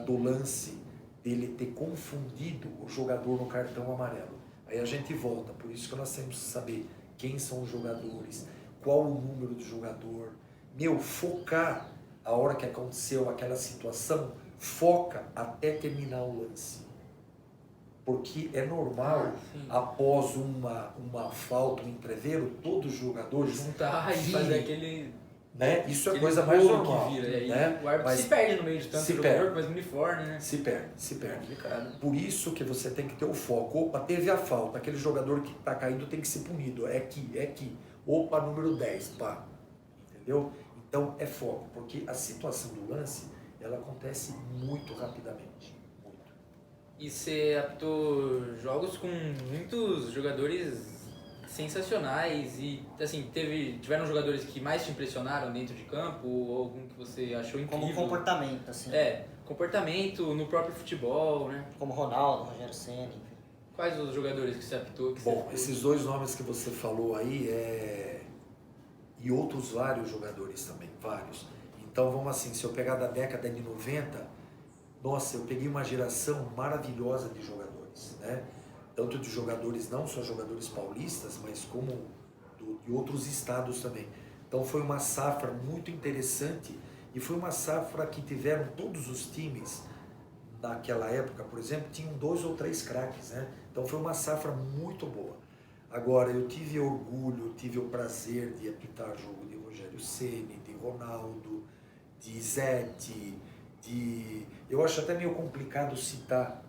Do lance dele ter confundido o jogador no cartão amarelo. Aí a gente volta, por isso que nós temos que saber quem são os jogadores, qual o número do jogador. Focar a hora que aconteceu aquela situação, foca até terminar o lance. Porque é normal, após uma falta, um entreveiro, todos os jogadores juntar e fazer aquele... Né? Isso é a coisa mais normal. Que vira, e aí né? o árbitro se perde no meio de tanto jogador, mas uniforme, né? Se perde. Complicado. Por isso que você tem que ter o foco. Opa, teve a falta, aquele jogador que está caindo tem que ser punido. É aqui. Opa, número 10, pá. Entendeu? Então é foco, porque a situação do lance, ela acontece muito rapidamente. Muito. E você apitou jogos com muitos jogadores sensacionais e, assim, tiveram jogadores que mais te impressionaram dentro de campo ou algum que você achou incrível? Como comportamento, assim. Comportamento no próprio futebol, né? Como Ronaldo, Rogério Ceni, enfim. Quais os jogadores que você apitou? Esses 2 nomes que você falou aí e outros vários jogadores também, vários. Então vamos assim, se eu pegar da década de 90, nossa, eu peguei uma geração maravilhosa de jogadores, né? Tanto de jogadores, não só jogadores paulistas, mas como de outros estados também. Então foi uma safra muito interessante e foi uma safra que tiveram todos os times naquela época, por exemplo, tinham 2 ou 3 craques, né? Então foi uma safra muito boa. Agora, eu tive orgulho, tive o prazer de apitar jogo de Rogério Ceni, de Ronaldo, de Zete, eu acho até meio complicado citar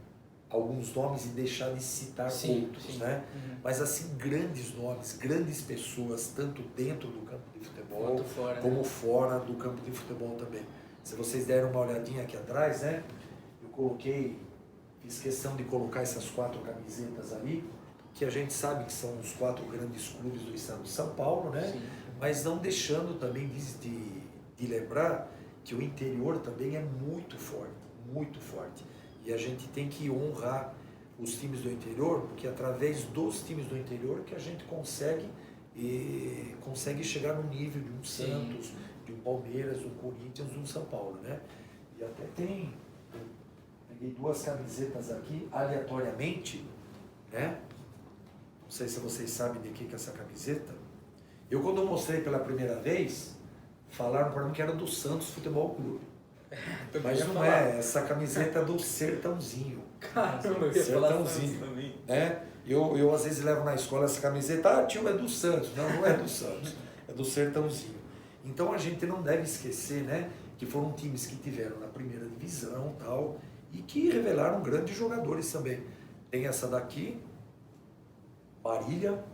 alguns nomes e deixar de citar outros, né? Uhum. Mas assim, grandes nomes, grandes pessoas, tanto dentro do campo de futebol, fora, como né? fora do campo de futebol também. Se vocês deram uma olhadinha aqui atrás, né? Eu fiz questão de colocar essas 4 camisetas ali, que a gente sabe que são os 4 grandes clubes do estado de São Paulo, né? Sim. Mas não deixando também de lembrar que o interior também é muito forte. E a gente tem que honrar os times do interior, porque é através dos times do interior que a gente consegue chegar no nível de um Santos, de um Palmeiras, de um Corinthians, de um São Paulo, né? E até peguei 2 camisetas aqui, aleatoriamente, né? Não sei se vocês sabem de que é essa camiseta. Eu, quando eu mostrei pela primeira vez, falaram para mim que era do Santos Futebol Clube. Mas não é, essa camiseta é do Sertãozinho. Caramba, eu ia falar Sertãozinho. Santos também. Né? Eu às vezes levo na escola essa camiseta, ah, tio, é do Santos. Não, não é do Santos, é do Sertãozinho. Então a gente não deve esquecer, né, que foram times que tiveram na primeira divisão tal, e que revelaram grandes jogadores também. Tem essa daqui, Marília.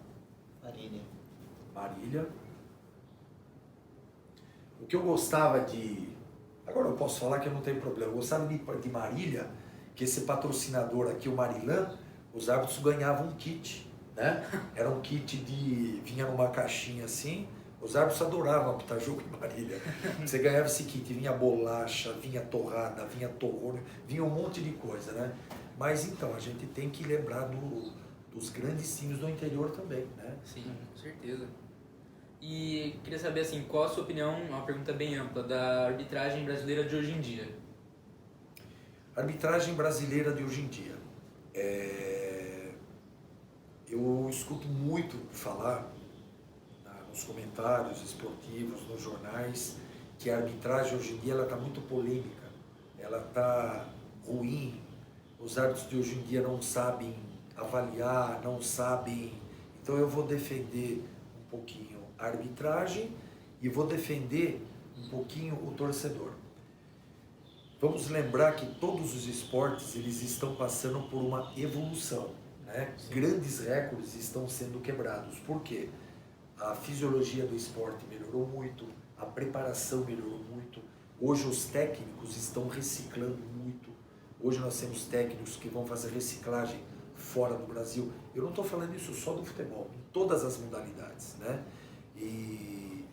O que eu gostava de... Agora eu posso falar que eu não tenho problema. Eu gostava de Marília, que esse patrocinador aqui, o Marilã, os árbitros ganhavam um kit, né? Era um kit vinha numa caixinha assim, os árbitros adoravam apitar jogo em Marília. Você ganhava esse kit, vinha bolacha, vinha torrada, vinha torrone, vinha um monte de coisa, né? Mas então, a gente tem que lembrar dos grandes times do interior também, né? Sim, com certeza. E queria saber, assim, qual a sua opinião, uma pergunta bem ampla, da arbitragem brasileira de hoje em dia? Arbitragem brasileira de hoje em dia. Eu escuto muito falar nos comentários esportivos, nos jornais, que a arbitragem hoje em dia está muito polêmica, ela está ruim, os árbitros de hoje em dia não sabem avaliar, não sabem... Então eu vou defender um pouquinho a arbitragem e vou defender um pouquinho o torcedor. Vamos lembrar que todos os esportes eles estão passando por uma evolução, né? Grandes recordes estão sendo quebrados. Por quê? A fisiologia do esporte melhorou muito, a preparação melhorou muito. Hoje os técnicos estão reciclando muito. Hoje nós temos técnicos que vão fazer reciclagem fora do Brasil. Eu não estou falando isso só do futebol, em todas as modalidades, né? E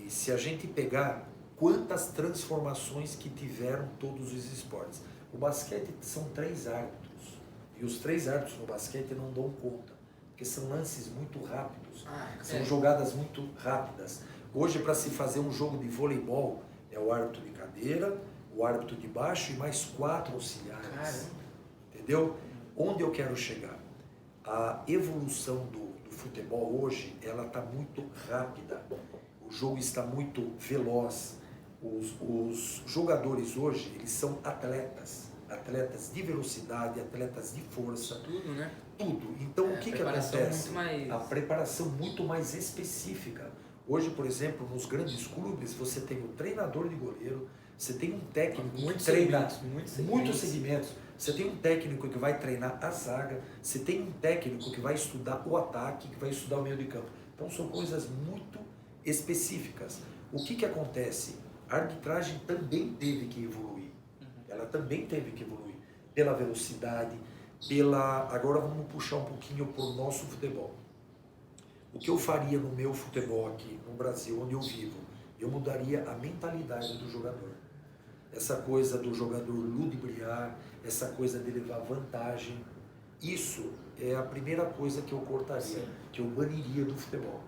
se a gente pegar quantas transformações que tiveram todos os esportes. O basquete são 3 árbitros, e os 3 árbitros no basquete não dão conta, porque são lances muito rápidos, são jogadas muito rápidas. Hoje, para se fazer um jogo de voleibol, é o árbitro de cadeira, o árbitro de baixo e mais 4 auxiliares. Caramba. Entendeu? Onde eu quero chegar? A evolução do futebol hoje, ela está muito rápida, o jogo está muito veloz. Os jogadores hoje, eles são atletas de velocidade, atletas de força. Tudo, né? Tudo. Então, o que acontece? A preparação muito mais específica. Hoje, por exemplo, nos grandes clubes, você tem o treinador de goleiro, você tem um técnico que treina muitos segmentos. Você tem um técnico que vai treinar a zaga, você tem um técnico que vai estudar o ataque, que vai estudar o meio de campo. Então, são coisas muito específicas. O que acontece? A arbitragem também teve que evoluir. Ela também teve que evoluir pela velocidade, Agora vamos puxar um pouquinho para o nosso futebol. O que eu faria no meu futebol aqui no Brasil, onde eu vivo? Eu mudaria a mentalidade do jogador. Essa coisa do jogador ludibriar, essa coisa de levar vantagem, isso é a primeira coisa que eu cortaria, que eu baniria do futebol.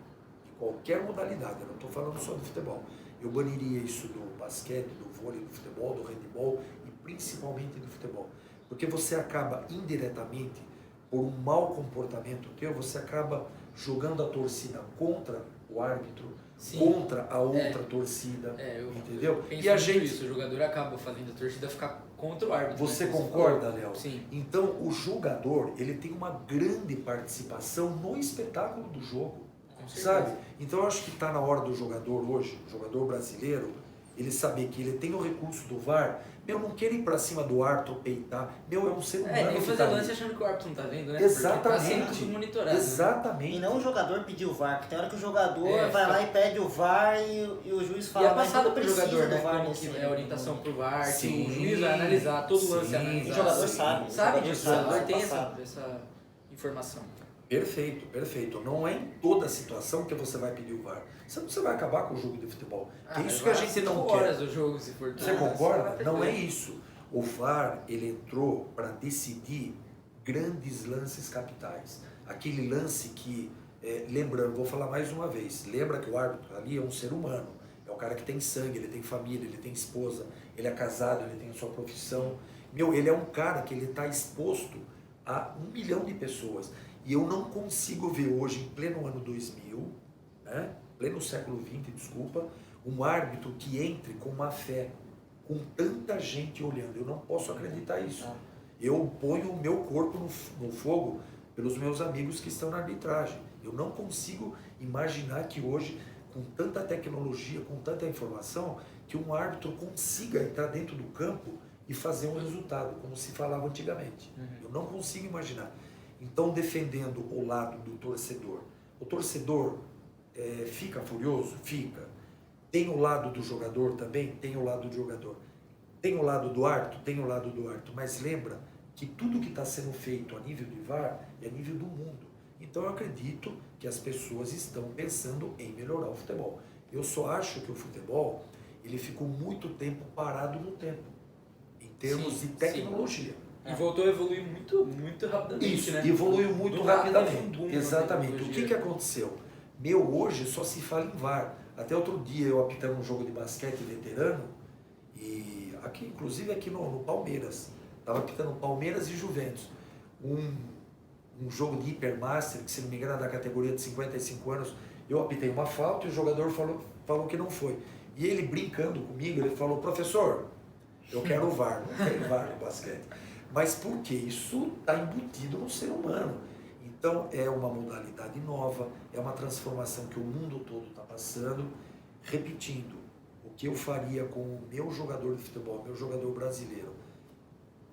De qualquer modalidade, eu não estou falando só do futebol. Eu baniria isso do basquete, do vôlei, do futebol, do handebol e principalmente do futebol. Porque você acaba indiretamente, por um mau comportamento teu, você acaba jogando a torcida contra o árbitro, contra a outra torcida, entendeu? E a gente isso, o jogador acaba fazendo a torcida ficar contra o árbitro. Você concorda, Léo? Sim. Então, o jogador, ele tem uma grande participação no espetáculo do jogo. Sabe? Então eu acho que está na hora do jogador hoje, o jogador brasileiro, ele saber que ele tem o recurso do VAR, não queira ir para cima do árbitro, peitar, é um ser humano. Nem fazer lance achando que o árbitro não está vendo, né? Exatamente. Porque tá sendo tudo monitorado. Exatamente. E não o jogador pedir o VAR, porque tem hora que o jogador vai lá e pede o VAR e o juiz fala, e é passado pro jogador, né? VAR Como que é a orientação pro VAR, sim, que o juiz vai analisar, todo lance analisar. O jogador sabe. Sabe disso, o jogador tem passado. essa informação. Perfeito, perfeito. Não é em toda situação que você vai pedir o VAR. Senão você vai acabar com o jogo de futebol. É isso que a gente não quer. Horas do jogo, se for você concorda? Não é isso. O VAR, ele entrou para decidir grandes lances capitais. Aquele lance que, lembrando, vou falar mais uma vez, lembra que o árbitro ali é um ser humano. É o cara que tem sangue, ele tem família, ele tem esposa, ele é casado, ele tem a sua profissão. Ele é um cara que ele está exposto a 1 milhão de pessoas. E eu não consigo ver hoje, em pleno ano 2000, né, pleno século XX, desculpa, um árbitro que entre com má fé, com tanta gente olhando. Eu não posso acreditar isso. Eu ponho o meu corpo no fogo pelos meus amigos que estão na arbitragem. Eu não consigo imaginar que hoje, com tanta tecnologia, com tanta informação, que um árbitro consiga entrar dentro do campo e fazer um resultado, como se falava antigamente. Eu não consigo imaginar. Então, defendendo o lado do torcedor. O torcedor fica furioso? Fica. Tem o lado do jogador também? Tem o lado do jogador. Tem o lado do árbitro? Tem o lado do árbitro. Mas lembra que tudo que está sendo feito a nível de VAR é a nível do mundo. Então eu acredito que as pessoas estão pensando em melhorar o futebol. Eu só acho que o futebol ele ficou muito tempo parado no tempo, em termos de tecnologia. E voltou a evoluir muito, muito rapidamente, Isso, né? evoluiu muito rapidamente. Boom, Exatamente. O que aconteceu? Hoje só se fala em VAR. Até outro dia eu apitando um jogo de basquete veterano, e aqui, inclusive aqui no Palmeiras, estava apitando Palmeiras e Juventus. Um jogo de hipermaster, que se não me engano é da categoria de 55 anos, eu apitei uma falta e o jogador falou que não foi. E ele brincando comigo, ele falou, professor, eu quero VAR, não tem VAR no basquete. Mas por quê? Isso está embutido no ser humano. Então é uma modalidade nova, é uma transformação que o mundo todo está passando. Repetindo, o que eu faria com o meu jogador de futebol, meu jogador brasileiro?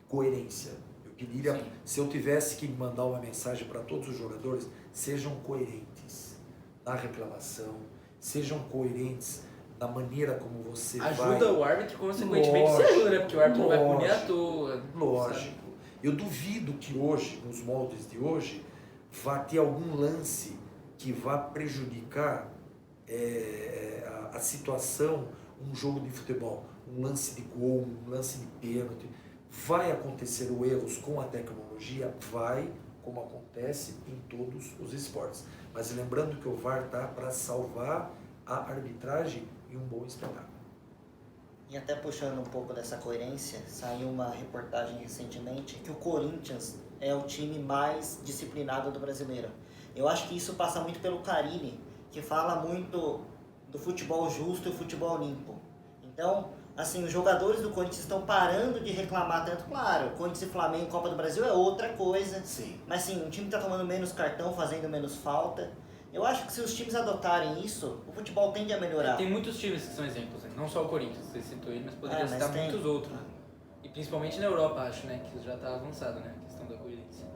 Coerência. Eu pediria, se eu tivesse que mandar uma mensagem para todos os jogadores, sejam coerentes na reclamação, sejam coerentes na maneira como você ajuda o árbitro, consequentemente você ajuda, né? Porque o árbitro vai punir à toa. Lógico. Sabe? Eu duvido que hoje, nos moldes de hoje, vá ter algum lance que vá prejudicar a situação, um jogo de futebol, um lance de gol, um lance de pênalti. Vai acontecer erros com a tecnologia? Vai, como acontece em todos os esportes. Mas lembrando que o VAR está para salvar a arbitragem e um bom espetáculo. E até puxando um pouco dessa coerência, saiu uma reportagem recentemente que o Corinthians é o time mais disciplinado do brasileiro. Eu acho que isso passa muito pelo Carille, que fala muito do futebol justo e futebol limpo. Então, assim, os jogadores do Corinthians estão parando de reclamar tanto. Claro, Corinthians e Flamengo, Copa do Brasil é outra coisa. Sim. Mas sim, um time está tomando menos cartão, fazendo menos falta. Eu acho que se os times adotarem isso, o futebol tende a melhorar. Tem muitos times que são exemplos, né? Não só o Corinthians, você citou ele, mas poderia citar muitos outros. E principalmente na Europa, acho, né? Que já está avançado, né? A questão da coerência.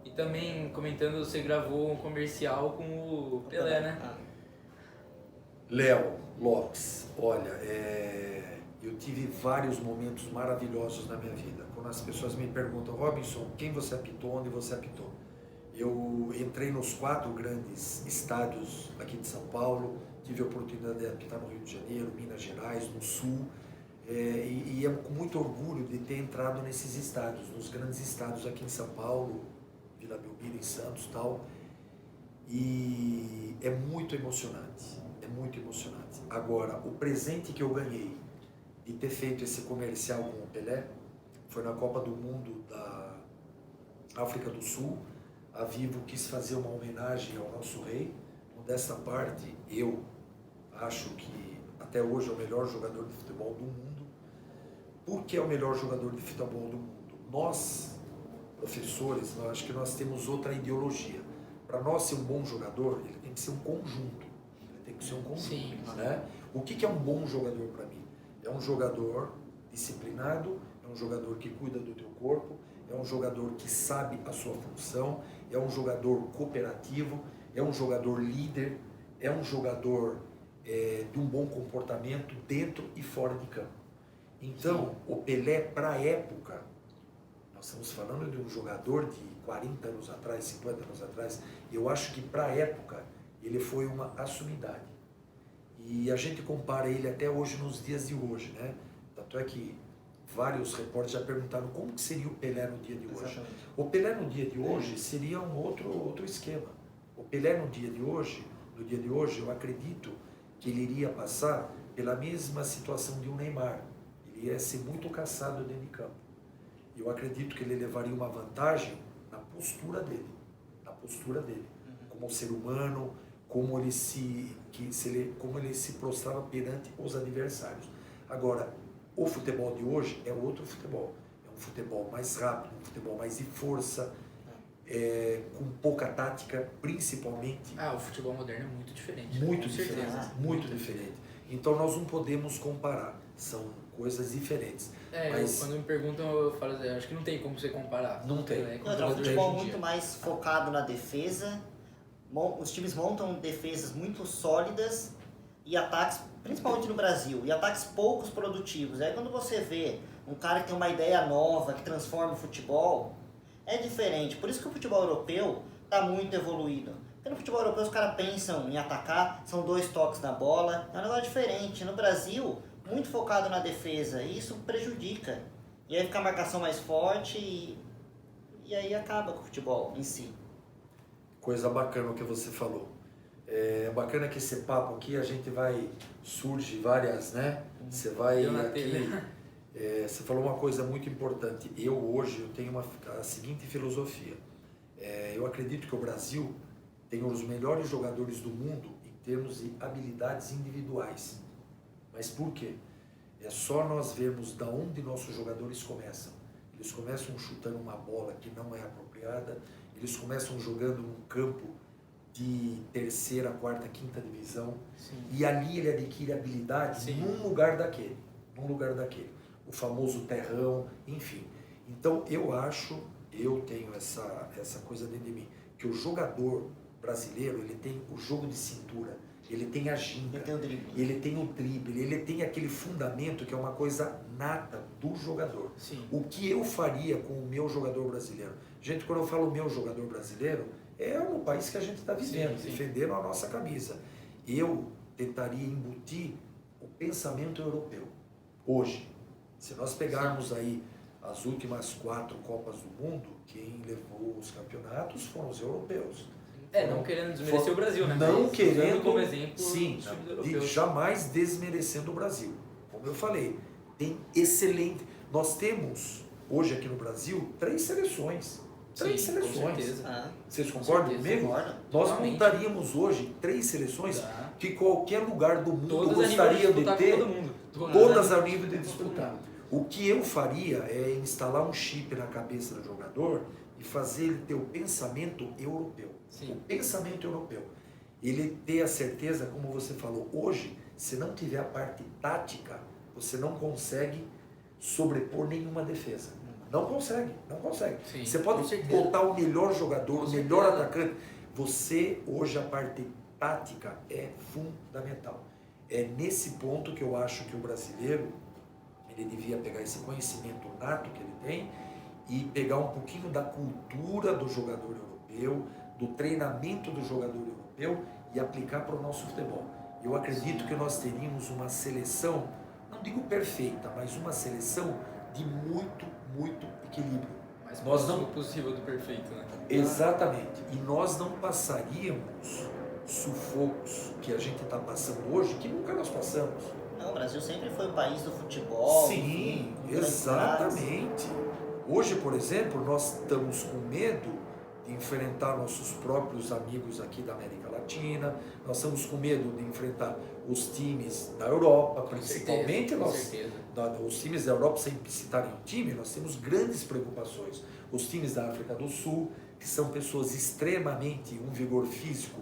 E também, comentando, você gravou um comercial com o Pelé, né? Léo Lopes, olha, eu tive vários momentos maravilhosos na minha vida. Quando as pessoas me perguntam, Robinson, quem você apitou, onde você apitou? Eu entrei nos 4 grandes estádios aqui de São Paulo, tive a oportunidade de apitar no Rio de Janeiro, Minas Gerais, no Sul, e é com muito orgulho de ter entrado nesses estádios, nos grandes estádios aqui em São Paulo, Vila Belmiro, em Santos e tal, e é muito emocionante. É muito emocionante. Agora, o presente que eu ganhei de ter feito esse comercial com o Pelé foi na Copa do Mundo da África do Sul. A Vivo quis fazer uma homenagem ao nosso rei. Dessa parte, eu acho que até hoje é o melhor jogador de futebol do mundo. Por que é o melhor jogador de futebol do mundo? Nós, professores, eu acho que nós temos outra ideologia. Para nós ser um bom jogador, ele tem que ser um conjunto. Tem que ser um conjunto, né? O que é um bom jogador para mim? É um jogador disciplinado, é um jogador que cuida do teu corpo, é um jogador que sabe a sua função, é um jogador cooperativo, é um jogador líder, é um jogador de um bom comportamento dentro e fora de campo. Então, o Pelé, para a época, nós estamos falando de um jogador de 40 anos atrás, 50 anos atrás, eu acho que para a época ele foi uma assumidade. E a gente compara ele até hoje, nos dias de hoje, né? Tanto é que vários repórteres já perguntaram como que seria o Pelé no dia de hoje. Exatamente. O Pelé no dia de hoje seria um outro esquema. O Pelé no dia de hoje, eu acredito que ele iria passar pela mesma situação de um Neymar. Ele ia ser muito caçado dentro de campo. Eu acredito que ele levaria uma vantagem na postura dele, como ser humano, como ele se prostrava perante os adversários. Agora, o futebol de hoje é outro futebol. É um futebol mais rápido, um futebol mais de força, com pouca tática, principalmente. O futebol moderno é muito diferente. Muito com diferente, certeza. muito diferente. Então nós não podemos comparar, são coisas diferentes. Mas Quando me perguntam, eu falo assim, acho que não tem como você comparar. Não tem. Com É um jogador futebol hoje em dia. muito mais focado na defesa. Os times montam defesas muito sólidas e ataques, principalmente no Brasil, e ataques poucos produtivos. Aí quando você vê um cara que tem uma ideia nova, que transforma o futebol, é diferente. Por isso que o futebol europeu está muito evoluído. Porque no futebol europeu os caras pensam em atacar, são 2 toques na bola, é um negócio diferente. No Brasil, muito focado na defesa, e isso prejudica. E aí fica a marcação mais forte e aí acaba com o futebol em si. coisa bacana o que você falou. É bacana que esse papo aqui a gente surge várias, né? Você vai aqui, você falou uma coisa muito importante. Hoje eu tenho a seguinte filosofia. Eu acredito que o Brasil tem os melhores jogadores do mundo em termos de habilidades individuais. Mas por quê? É só nós vermos da onde nossos jogadores começam. Eles começam chutando uma bola que não é apropriada, eles começam jogando num campo de terceira, quarta, quinta divisão. Sim. E ali ele adquire habilidade num lugar daquele. O famoso terrão, enfim. Então eu tenho essa coisa dentro de mim, que o jogador brasileiro, ele tem o jogo de cintura, ele tem a ginga, ele tem o drible, ele tem aquele fundamento que é uma coisa nata do jogador. Sim. O que eu faria com o meu jogador brasileiro? Gente, quando eu falo meu jogador brasileiro, é no país que a gente está vivendo, defendendo a nossa camisa. Eu tentaria embutir o pensamento europeu. Hoje, se nós pegarmos aí as últimas 4 Copas do Mundo, quem levou os campeonatos foram os europeus. Não querendo desmerecer o Brasil, né? Não Mas querendo, como exemplo, sim, os times europeus. jamais desmerecendo o Brasil. Como eu falei, tem excelente. Nós temos hoje aqui no Brasil 3 seleções. 3 seleções. Com certeza. Vocês concordam comigo? Concordo. Nós Totalmente. montaríamos hoje 3 seleções que qualquer lugar do mundo Todas gostaria de ter. todo mundo. Todas a nível de disputar. O que eu faria é instalar um chip na cabeça do jogador e fazer ele ter o pensamento europeu. Sim. O pensamento europeu. Ele ter a certeza, como você falou, hoje, se não tiver a parte tática, você não consegue sobrepor nenhuma defesa. Não consegue. Sim, Você pode botar o melhor jogador, o melhor atacante. Você, hoje, a parte tática é fundamental. É nesse ponto que eu acho que o brasileiro, ele devia pegar esse conhecimento nato que ele tem e pegar um pouquinho da cultura do jogador europeu, do treinamento do jogador europeu e aplicar para o nosso futebol. Eu acredito que nós teríamos uma seleção, não digo perfeita, mas uma seleção de muito equilíbrio. Mas Nós não possível do perfeito, né? Exatamente. E nós não passaríamos sufocos que a gente está passando hoje, que nunca nós passamos. Não, o Brasil sempre foi o país do futebol. Sim, enfim, exatamente. Hoje, por exemplo, nós estamos com medo de enfrentar nossos próprios amigos aqui da América Latina, nós estamos com medo de enfrentar os times da Europa, principalmente os times da Europa, sem citarem um time, nós temos grandes preocupações. Os times da África do Sul, que são pessoas extremamente, um vigor físico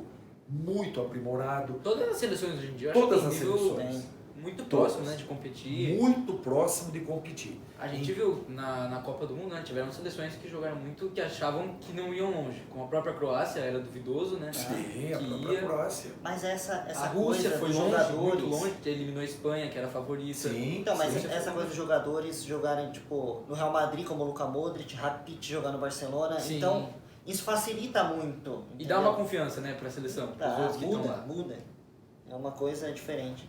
muito aprimorado. Todas as seleções hoje em dia, Todas acho as que tem nível seleções. muito próximo, né, de competir. Muito próximo de competir. A gente viu na Copa do Mundo, né, tiveram seleções que jogaram muito, que achavam que não iam longe. Como a própria Croácia, era duvidoso, né? Sim, a própria Croácia. Mas essa A Rússia coisa foi dos longe, jogadores... muito longe, eliminou a Espanha, que era a favorita. Sim. Então, mas essa coisa dos jogadores jogarem, tipo, no Real Madrid, como o Luka Modric, Rakitic jogar no Barcelona, Sim. então isso facilita muito. E entendeu? dá uma confiança, né, pra seleção, pros outros que estão lá. Muda. É uma coisa diferente.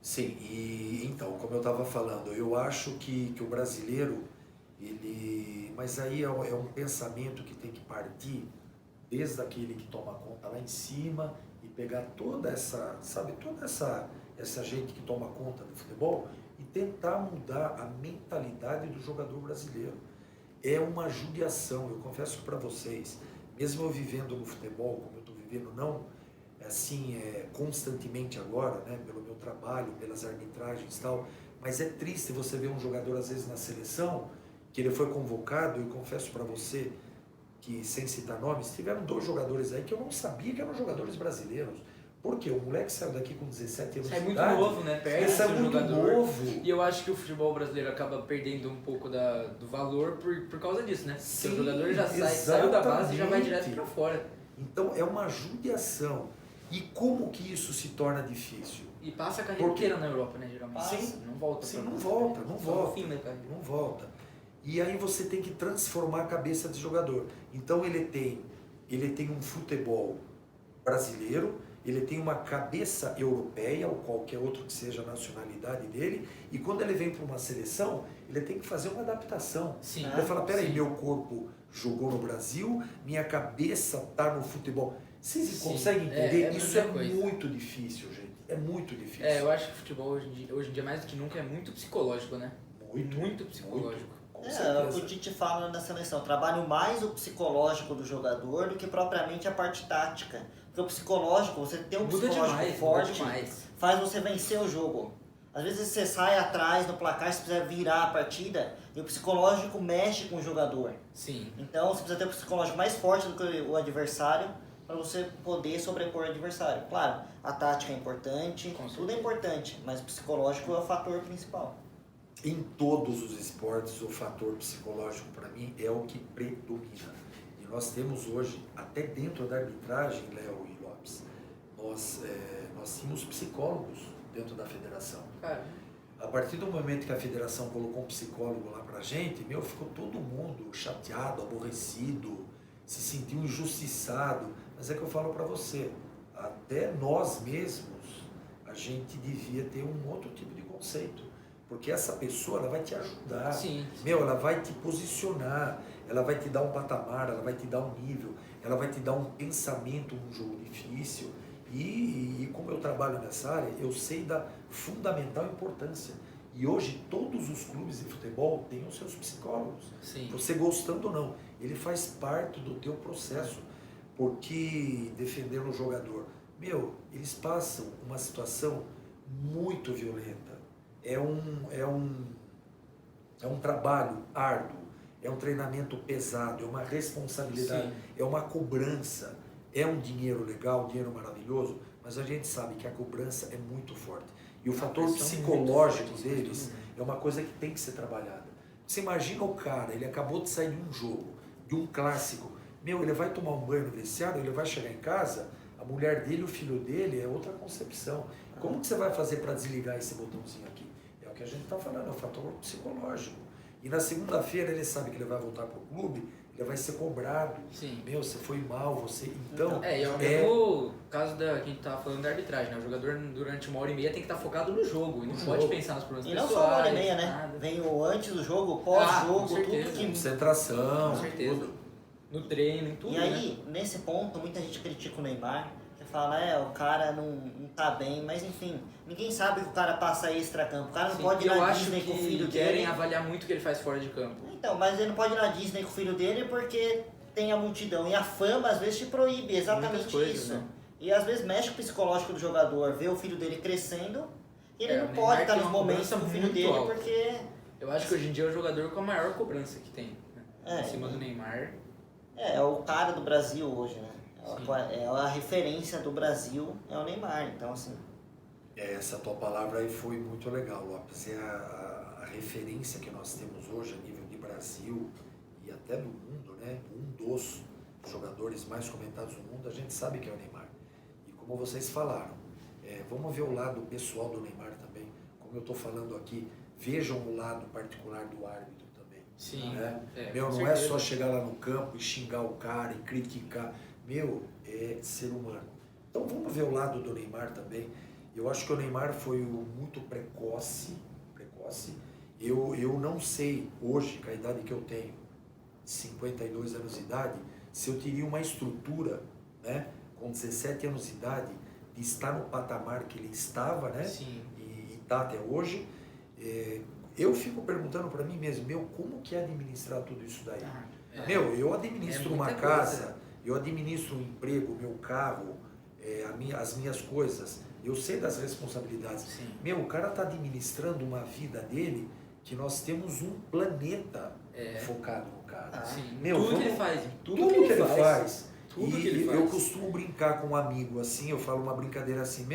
Sim, e então, como eu estava falando, eu acho que o brasileiro, mas aí é um pensamento que tem que partir desde aquele que toma conta lá em cima e pegar toda essa gente que toma conta do futebol e tentar mudar a mentalidade do jogador brasileiro. é uma judiação. Eu confesso para vocês, mesmo eu vivendo no futebol, como eu estou vivendo, não assim, constantemente agora, né, pelo meu trabalho, pelas arbitragens e tal, mas é triste você ver um jogador, às vezes, na seleção, que ele foi convocado, e confesso para você que, sem citar nomes, tiveram 2 jogadores aí que eu não sabia que eram jogadores brasileiros. Por quê? O moleque saiu daqui com 17 anos de Sai muito idade. novo, né? Perde Sai seu muito jogador. novo. E eu acho que o futebol brasileiro acaba perdendo um pouco do valor por causa disso, né? Sim, Porque o jogador já saiu da base e já vai exatamente. direto pra fora. Então é uma judiação. E como que isso se torna difícil? E passa a carreira Porque- inteira na Europa, né? Geralmente. Sim. Não volta Sim, pra não base, volta, né? não Só volta. no fim da carreira. Não volta. E aí você tem que transformar a cabeça do jogador. Então ele tem um futebol brasileiro, ele tem uma cabeça europeia, ou qualquer outro que seja a nacionalidade dele, e quando ele vem para uma seleção, ele tem que fazer uma adaptação. Sim. Ele fala, peraí, Sim. meu corpo jogou no Brasil, minha cabeça tá no futebol. Vocês Sim. conseguem entender? É Isso é muita coisa. muito difícil, gente. É muito difícil. Eu acho que o futebol hoje em dia, mais do que nunca, é muito psicológico, né? Muito psicológico. Com É o certeza. que o Tite fala na seleção, trabalho mais o psicológico do jogador do que propriamente a parte tática. Porque o psicológico, você ter um Muda psicológico demais, forte, muda demais. faz você vencer o jogo. Às vezes você sai atrás no placar, você precisa virar a partida, e o psicológico mexe com o jogador. Sim. Então você precisa ter um psicológico mais forte do que o adversário, para você poder sobrepor o adversário. Claro, a tática é importante, Com tudo é importante, mas o psicológico é o fator principal. Em todos os esportes, o fator psicológico, para mim, é o que predomina. E nós temos hoje, até dentro da arbitragem, Léo e Lopes, nós tínhamos psicólogos dentro da federação. Cara, A partir do momento que a federação colocou um psicólogo lá pra gente, ficou todo mundo chateado, aborrecido, se sentiu injustiçado. Mas é que eu falo para você, até nós mesmos, a gente devia ter um outro tipo de conceito. Porque essa pessoa, ela vai te ajudar. sim. Ela vai te posicionar, ela vai te dar um patamar, ela vai te dar um nível, ela vai te dar um pensamento num jogo difícil. E como eu trabalho nessa área, eu sei da fundamental importância. E hoje todos os clubes de futebol têm os seus psicólogos. Sim. Você gostando ou não, ele faz parte do teu processo. Porque defender um jogador, eles passam uma situação muito violenta. É um trabalho árduo, é um treinamento pesado, é uma responsabilidade, Sim. é uma cobrança, é um dinheiro legal, um dinheiro maravilhoso, mas a gente sabe que a cobrança é muito forte. E o fator pressão psicológico muito forte, deles sim. é uma coisa que tem que ser trabalhada. Você imagina o cara, ele acabou de sair de um jogo, de um clássico, ele vai tomar um banho no vestiário, ele vai chegar em casa, a mulher dele, o filho dele, é outra concepção. Como que você vai fazer para desligar esse botãozinho aqui? É o que a gente está falando, é o fator psicológico. E na segunda-feira ele sabe que ele vai voltar para o clube, ele vai ser cobrado. Sim. Você foi mal, você... Então, E é o mesmo caso que a gente tava falando da arbitragem, né? O jogador durante 1h30 tem que estar focado no jogo e não pode pensar nos problemas E não pessoais. só 1h30, né? Nada. Vem o antes do jogo, o pós-jogo, com tudo certeza. que... concentração, Com certeza. tudo. No treino, em tudo, E aí, nesse ponto, muita gente critica o Neymar, que fala, o cara não tá bem, mas enfim, ninguém sabe que o cara passa extra-campo. O cara não Sim, pode ir eu na acho Disney que com o filho querem dele. avaliar muito o que ele faz fora de campo. Então, mas ele não pode ir na Disney com o filho dele porque tem a multidão. E a fama, às vezes, te proíbe exatamente Muitas coisas, isso. né? E às vezes mexe com o psicológico do jogador, ver o filho dele crescendo, e ele É, não o Neymar pode estar tem nos uma momentos cobrança com o filho muito dele alta. porque... Eu acho que hoje em dia é o jogador com a maior cobrança que tem. Né? Em cima do Neymar. É o cara do Brasil hoje, né? Sim. É a referência do Brasil, é o Neymar. Então, assim, Essa tua palavra aí foi muito legal, Lopes. É a referência que nós temos hoje a nível de Brasil e até do mundo, né? Um dos jogadores mais comentados do mundo, a gente sabe que é o Neymar. E como vocês falaram, vamos ver o lado pessoal do Neymar também. Como eu estou falando aqui, vejam o lado particular do árbitro também. Sim. Né? com Não é certeza. só chegar lá no campo e xingar o cara e criticar. É ser humano. Então vamos ver o lado do Neymar também. Eu acho que o Neymar foi muito precoce. Eu não sei hoje, com a idade que eu tenho, 52 anos de idade, se eu teria uma estrutura, né, com 17 anos de idade, de estar no patamar que ele estava, né? Sim. E está até hoje. eu fico perguntando para mim mesmo, como que é administrar tudo isso daí? Eu administro uma muita casa, coisa. eu administro um emprego, meu carro, as minhas coisas, eu sei das responsabilidades. Sim. O cara está administrando uma vida dele que nós temos um planeta focado no cara. Sim. Meu, tudo que ele faz. Tudo que ele faz. Tudo E que ele faz. eu costumo brincar com um amigo assim, eu falo uma brincadeira assim,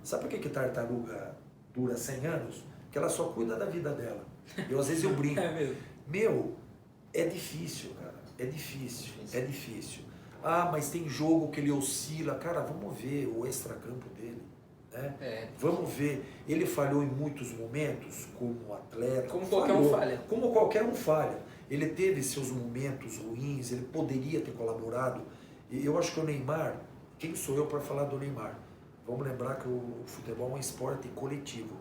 sabe por que tartaruga dura 100 anos? Porque ela só cuida da vida dela. Às vezes eu brinco. Mesmo. É difícil, cara. É difícil. Ah, mas tem jogo que ele oscila. Cara, vamos ver o extracampo dele. Né? Vamos ver. Ele falhou em muitos momentos como atleta. Como qualquer um falha. Como qualquer um falha. Ele teve seus momentos ruins, ele poderia ter colaborado. E eu acho que o Neymar, quem sou eu para falar do Neymar? Vamos lembrar que o futebol é um esporte coletivo.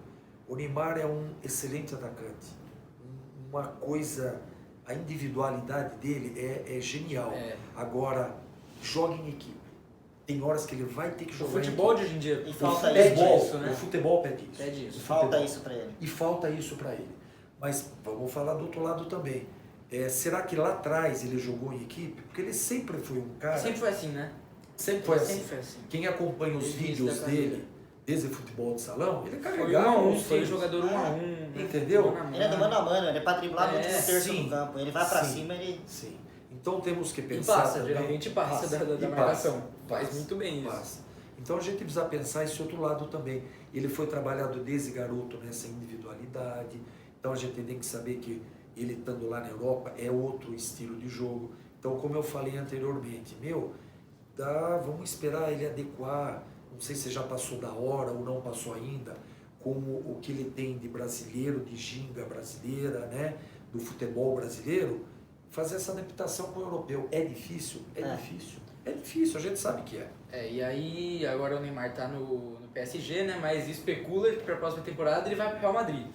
O Neymar é um excelente atacante. Uma coisa, a individualidade dele é genial. Agora, joga em equipe. Tem horas que ele vai ter que jogar O futebol em de hoje em dia. E falta isso, né? O futebol pede isso. Pede isso. E falta isso para ele. E falta isso para ele. Mas vamos falar do outro lado também. Será que lá atrás ele jogou em equipe? Porque ele sempre foi um cara... Sempre foi assim, né? Sempre foi assim. Sempre foi assim. Quem acompanha os Desde vídeos da carreira. dele, desde futebol de salão, ele Foi carregava 1 a 1, os foi filhos. jogador 1 a 1. Né? Entendeu? Mano a mano. Ele é do mano a mano, ele é pra driblar no último terço sim. do campo. Ele vai pra Sim. cima, ele... Sim. Então temos que E pensar passa, também... geralmente passa da E marcação. passa. Faz muito bem isso. Passa. Então a gente precisa pensar esse outro lado também. Ele foi trabalhado desde garoto nessa individualidade. Então a gente tem que saber que ele estando lá na Europa é outro estilo de jogo. Então, como eu falei anteriormente, vamos esperar ele adequar. Não sei se já passou da hora ou não passou ainda, como o que ele tem de brasileiro, de ginga brasileira, né? Do futebol brasileiro, fazer essa adaptação com o europeu. É difícil? É difícil, a gente sabe que é. E aí, agora o Neymar tá no PSG, né? Mas especula que para a próxima temporada ele vai pro Real Madrid.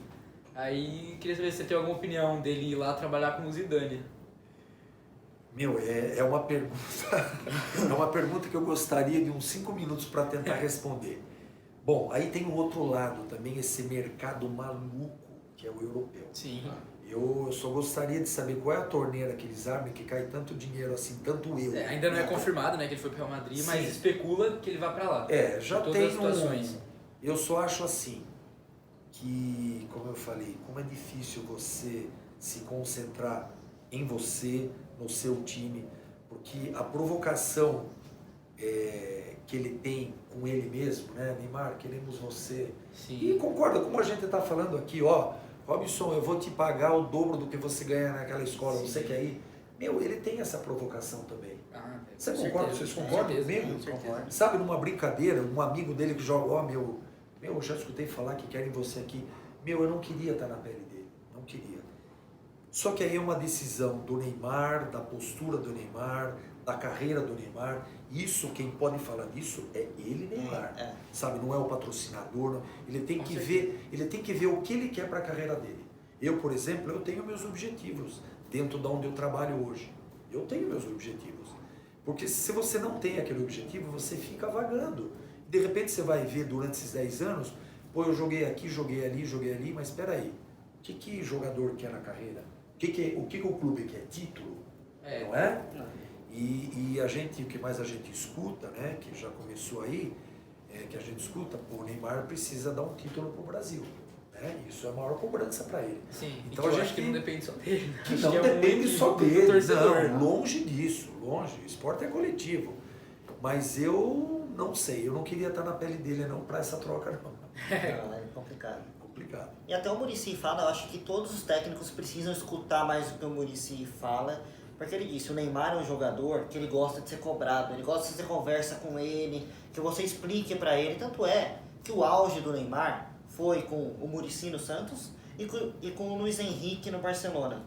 Aí, queria saber se você tem alguma opinião dele ir lá trabalhar com o Zidane. É uma pergunta, é uma pergunta que eu gostaria de uns 5 minutos para tentar responder. Bom, aí tem o outro lado também, esse mercado maluco que é o europeu. Sim. Eu só gostaria de saber qual é a torneira que eles abrem que cai tanto dinheiro assim, tanto euro. Ainda não é confirmado, né, que ele foi pro Real Madrid, mas Sim. especula que ele vai para lá. Já todas tem as situações. Eu só acho assim, que, como eu falei, como é difícil você se concentrar em você, no seu time, porque a provocação que ele tem com ele mesmo, né, Neymar, queremos você. Sim. E concorda, como a gente está falando aqui, Robinson, eu vou te pagar o dobro do que você ganha naquela escola, você quer ir? Ele tem essa provocação também. Você concorda? Vocês concordam comigo? Concordo. Sabe, numa brincadeira, um amigo dele que joga, eu já escutei falar que querem você aqui. Eu não queria estar na pele dele, não queria. Só que aí é uma decisão do Neymar, da postura do Neymar, da carreira do Neymar. Isso, quem pode falar disso é ele, Neymar. Sabe, não é o patrocinador. Não. Ele tem que ver o que ele quer para a carreira dele. Eu, por exemplo, eu tenho meus objetivos dentro de onde eu trabalho hoje. Eu tenho meus objetivos. Porque se você não tem aquele objetivo, você fica vagando. De repente você vai ver durante esses 10 anos, eu joguei aqui, joguei ali, mas espera aí. O que jogador quer na carreira? O que o clube quer? Título? Não é? E o que mais a gente escuta, né, que já começou aí, que a gente escuta, o Neymar precisa dar um título para o Brasil. Né? Isso é a maior cobrança para ele. Sim, então eu acho que não depende só dele. Né? Não que depende só do dele, torcedor. não, longe disso, longe. O esporte é coletivo. Mas eu não sei, eu não queria estar na pele dele não para essa troca não. É complicado. Complicado. E até o Muricy fala, eu acho que todos os técnicos precisam escutar mais o que o Muricy fala, porque ele disse, o Neymar é um jogador que ele gosta de ser cobrado, ele gosta de você conversa com ele, que você explique para ele, tanto é que o auge do Neymar foi com o Muricy no Santos e com o Luiz Henrique no Barcelona.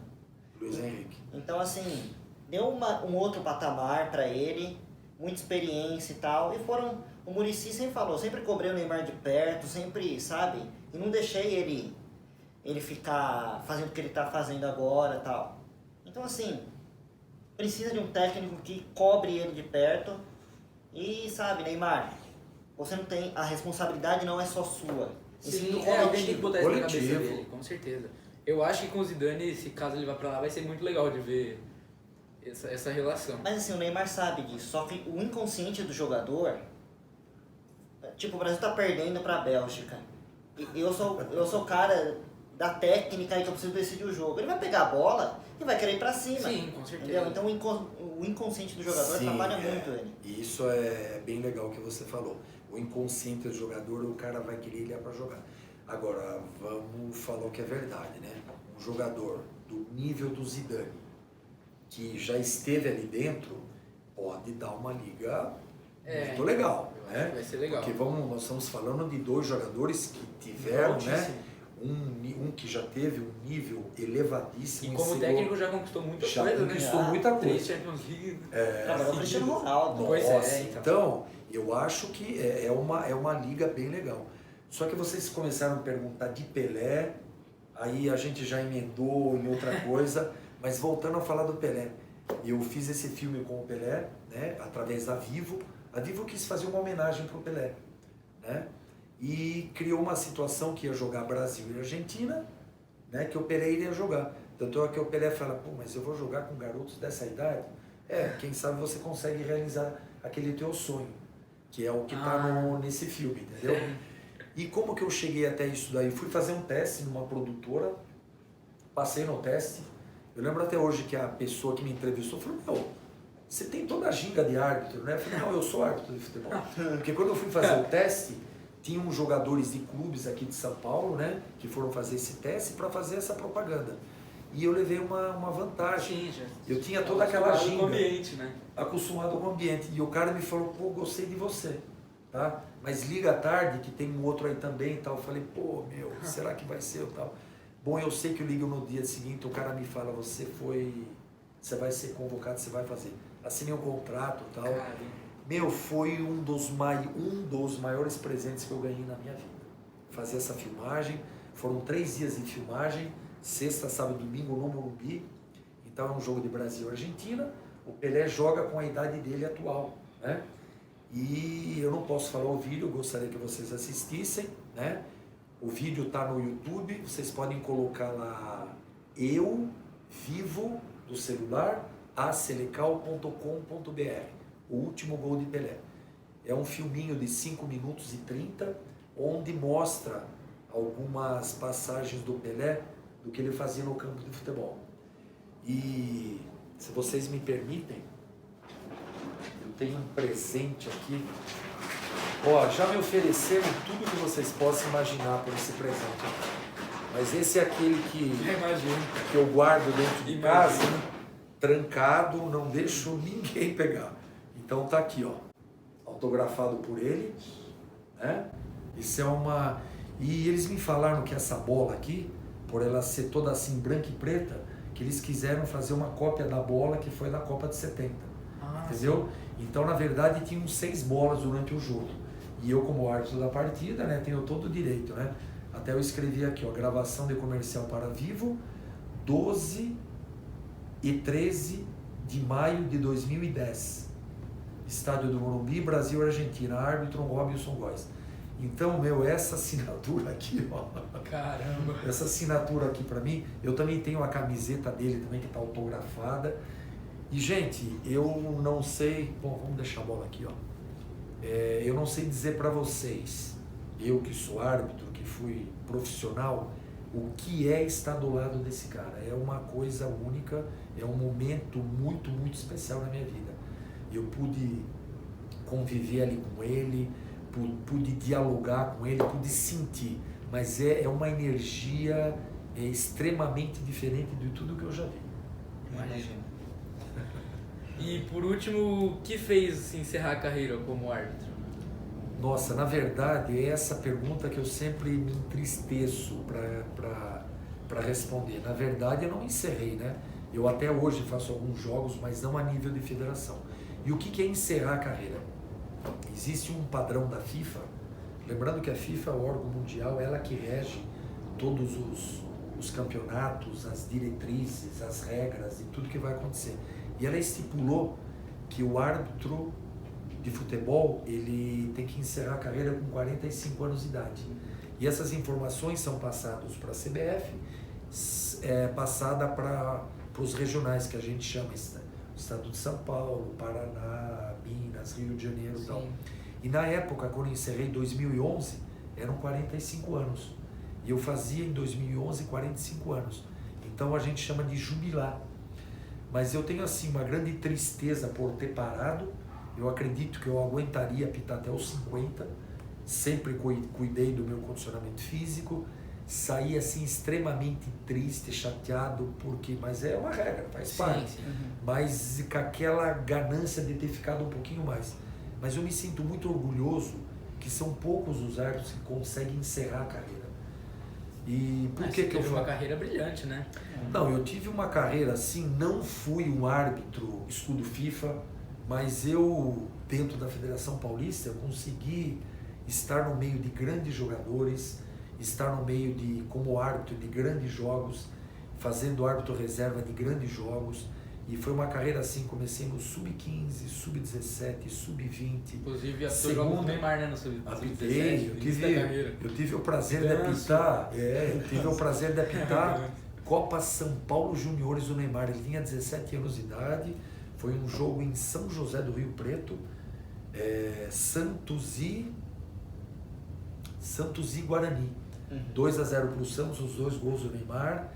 Luiz Henrique. Então assim, deu um outro patamar para ele, muita experiência e tal, e o Muricy sempre falou, sempre cobrei o Neymar de perto, sempre, sabe, e não deixei ele ficar fazendo o que ele está fazendo agora e tal. Então assim, precisa de um técnico que cobre ele de perto e, sabe, Neymar, você não tem, a responsabilidade não é só sua. Sim, do alguém tem que coletivo. botar isso na cabeça Coletivo. dele, com certeza. Eu acho que com o Zidane, se caso ele vá pra lá, vai ser muito legal de ver essa relação. Mas assim, o Neymar sabe disso, só que o inconsciente do jogador, tipo, o Brasil tá perdendo pra Bélgica. E eu sou o cara da técnica e que eu preciso decidir o jogo. Ele vai pegar a bola e vai querer ir pra cima. Sim, com certeza. Entendeu? Então o inconsciente do jogador atrapalha muito ele. E isso é bem legal que você falou. O inconsciente do jogador, o cara vai querer ir pra jogar. Agora, vamos falar o que é verdade, né? Um jogador do nível do Zidane, que já esteve ali dentro, pode dar uma liga muito legal, né? Vai ser legal. Porque nós estamos falando de 2 jogadores que tiveram, né? Um que já teve um nível elevadíssimo. E como técnico já conquistou muita coisa, né? Conquistou muita coisa. 3 Champions League. Trabalhou o Cristiano Ronaldo. Pois Nossa, é, então, eu acho que é uma liga bem legal. Só que vocês começaram a perguntar de Pelé, aí a gente já emendou em outra coisa, mas voltando a falar do Pelé. Eu fiz esse filme com o Pelé, né, através da Vivo. A Vivo quis fazer uma homenagem para o Pelé, né? E criou uma situação que ia jogar Brasil e Argentina, né, que o Pelé iria jogar. Tanto é que o Pelé fala, pô, mas eu vou jogar com garotos dessa idade? Quem sabe você consegue realizar aquele teu sonho, que é o que está nesse filme, entendeu? E como que eu cheguei até isso daí? Fui fazer um teste numa produtora, passei no teste. Eu lembro até hoje que a pessoa que me entrevistou falou, meu, você tem toda a ginga de árbitro, né? Eu falei, não, eu sou árbitro de futebol. Porque quando eu fui fazer o teste, tinham jogadores de clubes aqui de São Paulo, né? Que foram fazer esse teste para fazer essa propaganda. E eu levei uma vantagem. Sim, eu tinha toda aquela ginga. Com o ambiente, né? Acostumado com o ambiente. E o cara me falou, pô, gostei de você, tá? Mas liga à tarde, que tem um outro aí também e tal. Eu falei, pô, meu, será que vai ser o tal? Bom, eu sei que eu ligo no dia seguinte, o cara me fala, você vai ser convocado, você vai fazer. Assinei um contrato e tal. Caramba. Meu, foi um dos maiores presentes que eu ganhei na minha vida. Fazer essa filmagem, foram 3 dias de filmagem, sexta, sábado e domingo no Morumbi. Então é um jogo de Brasil e Argentina. O Pelé joga com a idade dele atual, né? E eu não posso falar o vídeo, eu gostaria que vocês assistissem, né? O vídeo está no YouTube, vocês podem colocar lá eu vivo do celular acelecal.com.br, o último gol de Pelé. É um filminho de 5 minutos e 30, onde mostra algumas passagens do Pelé, do que ele fazia no campo de futebol. E se vocês me permitem, eu tenho um presente aqui. Ó, já me ofereceram tudo que vocês possam imaginar por esse presente. Mas esse é aquele que eu guardo dentro de casa, trancado, não deixo ninguém pegar. Então tá aqui, ó, autografado por ele, né? Isso é uma... E eles me falaram que essa bola aqui, por ela ser toda assim branca e preta, que eles quiseram fazer uma cópia da bola que foi da Copa de 70. Entendeu? Sim. Então, na verdade, tinham 6 bolas durante o jogo. E eu, como árbitro da partida, né, tenho todo o direito, né? Até eu escrevi aqui, ó, gravação de comercial para Vivo, 12 e 13 de maio de 2010. Estádio do Morumbi, Brasil, Argentina, árbitro Robinson Góes. Então, meu, essa assinatura aqui, ó. Caramba! Essa assinatura aqui para mim, eu também tenho a camiseta dele também que está autografada. E, gente, eu não sei... Bom, vamos deixar a bola aqui, ó. Eu não sei dizer para vocês, eu que sou árbitro, que fui profissional, o que é estar do lado desse cara. É uma coisa única, é um momento muito, muito especial na minha vida. Eu pude conviver ali com ele, pude dialogar com ele, pude sentir, mas é uma energia extremamente diferente de tudo que eu já vi. Imagina. E por último, o que fez encerrar a carreira como árbitro? Nossa, na verdade, é essa pergunta que eu sempre me entristeço para responder. Na verdade, eu não encerrei, né? Eu até hoje faço alguns jogos, mas não a nível de federação. E o que é encerrar a carreira? Existe um padrão da FIFA, lembrando que a FIFA é o órgão mundial, ela que rege todos os campeonatos, as diretrizes, as regras e tudo que vai acontecer. E ela estipulou que o árbitro de futebol, ele tem que encerrar a carreira com 45 anos de idade. E essas informações são passadas para a CBF passada para os regionais, que a gente chama Estado de São Paulo, Paraná, Minas, Rio de Janeiro e tal. E na época, quando eu encerrei em 2011, eram 45 anos. E eu fazia em 2011 45 anos. Então a gente chama de jubilar. Mas eu tenho assim uma grande tristeza por ter parado. Eu acredito que eu aguentaria apitar até os 50. Sempre cuidei do meu condicionamento físico. Saí assim extremamente triste, chateado, mas é uma regra, faz parte. Sim. Mas com aquela ganância de ter ficado um pouquinho mais. Mas eu me sinto muito orgulhoso que são poucos os árbitros que conseguem encerrar a carreira. E por que eu uma carreira brilhante, né? Não, eu tive uma carreira assim, não fui um árbitro escudo FIFA, mas eu, dentro da Federação Paulista, eu consegui estar no meio de grandes jogadores, estar no meio como árbitro de grandes jogos, fazendo árbitro reserva de grandes jogos. E foi uma carreira assim, comecei no Sub-15, Sub-17, Sub-20. Inclusive, apitou jogos do Neymar, né, no Sub-17. Eu tive o prazer de apitar, Copa São Paulo Juniores do Neymar. Ele tinha 17 anos de idade, foi um jogo em São José do Rio Preto, Santos e Guarani. 2-0 para o Santos, os 2 gols do Neymar.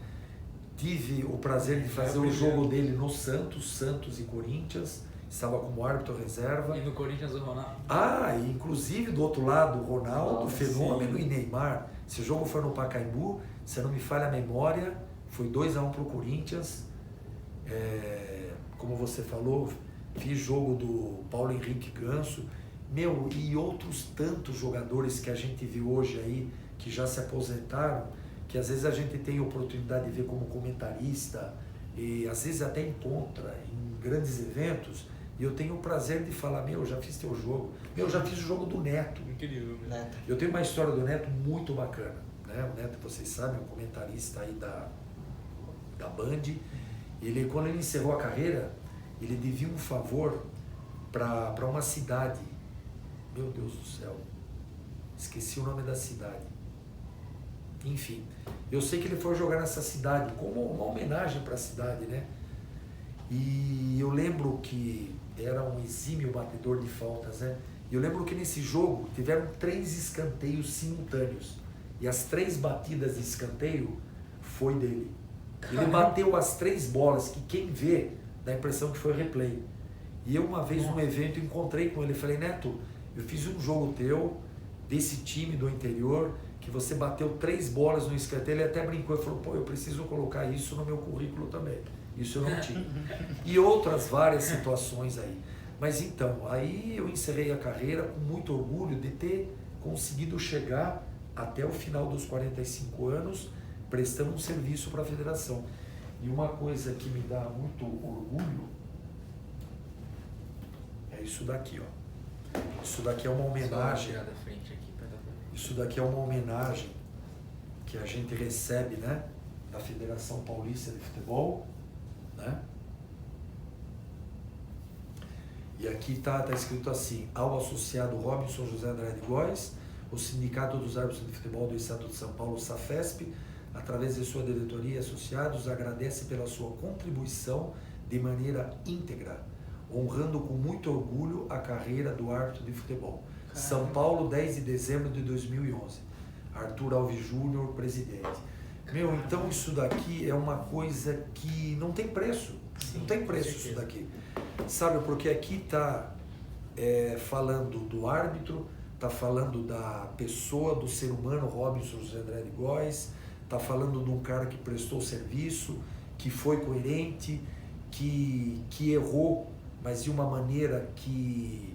Tive o prazer de fazer o jogo dele no Santos e Corinthians, estava como árbitro reserva. E no Corinthians o Ronaldo? E inclusive do outro lado, o Ronaldo, Fenômeno, sim, e Neymar. Esse jogo foi no Pacaembu, se não me falha a memória, foi 2-1 para o Corinthians. Como você falou, fiz jogo do Paulo Henrique Ganso, e outros tantos jogadores que a gente viu hoje aí, que já se aposentaram, que às vezes a gente tem a oportunidade de ver como comentarista e às vezes até encontra em grandes eventos, e eu tenho o prazer de falar, já fiz teu jogo, já fiz o jogo do Neto. Incrível. Neto. Eu tenho uma história do Neto muito bacana, né? O Neto, vocês sabem, é um comentarista aí da Band. Quando ele encerrou a carreira, ele devia um favor para uma cidade. Meu Deus do céu, esqueci o nome da cidade. Enfim, eu sei que ele foi jogar nessa cidade como uma homenagem para a cidade, né? E eu lembro que era um exímio batedor de faltas, né? E eu lembro que nesse jogo tiveram 3 escanteios simultâneos. E as 3 batidas de escanteio foi dele. Ele bateu as 3 bolas, que quem vê dá a impressão que foi replay. E eu uma vez num evento encontrei com ele e falei, Neto, eu fiz um jogo teu, desse time do interior, que você bateu 3 bolas no escanteio. Ele até brincou e falou, eu preciso colocar isso no meu currículo também. Isso eu não tinha. E outras várias situações aí. Mas então, aí eu encerrei a carreira com muito orgulho de ter conseguido chegar até o final dos 45 anos, prestando um serviço para a federação. E uma coisa que me dá muito orgulho é isso daqui, ó. Isso daqui é uma homenagem. Isso daqui é uma homenagem que a gente recebe, né, da Federação Paulista de Futebol, né? E aqui está escrito assim, ao associado Robinson José Andrade Góes, o Sindicato dos Árbitros de Futebol do Estado de São Paulo, SAFESP, através de sua diretoria e associados, agradece pela sua contribuição de maneira íntegra, honrando com muito orgulho a carreira do árbitro de futebol. São Paulo, 10 de dezembro de 2011. Arthur Alves Júnior, presidente. Então isso daqui é uma coisa que não tem preço. Sim, não tem preço isso daqui. Sabe, porque aqui está falando do árbitro, está falando da pessoa, do ser humano, Robinson José Andrade Góes, está falando de um cara que prestou serviço, que foi coerente, que errou, mas de uma maneira que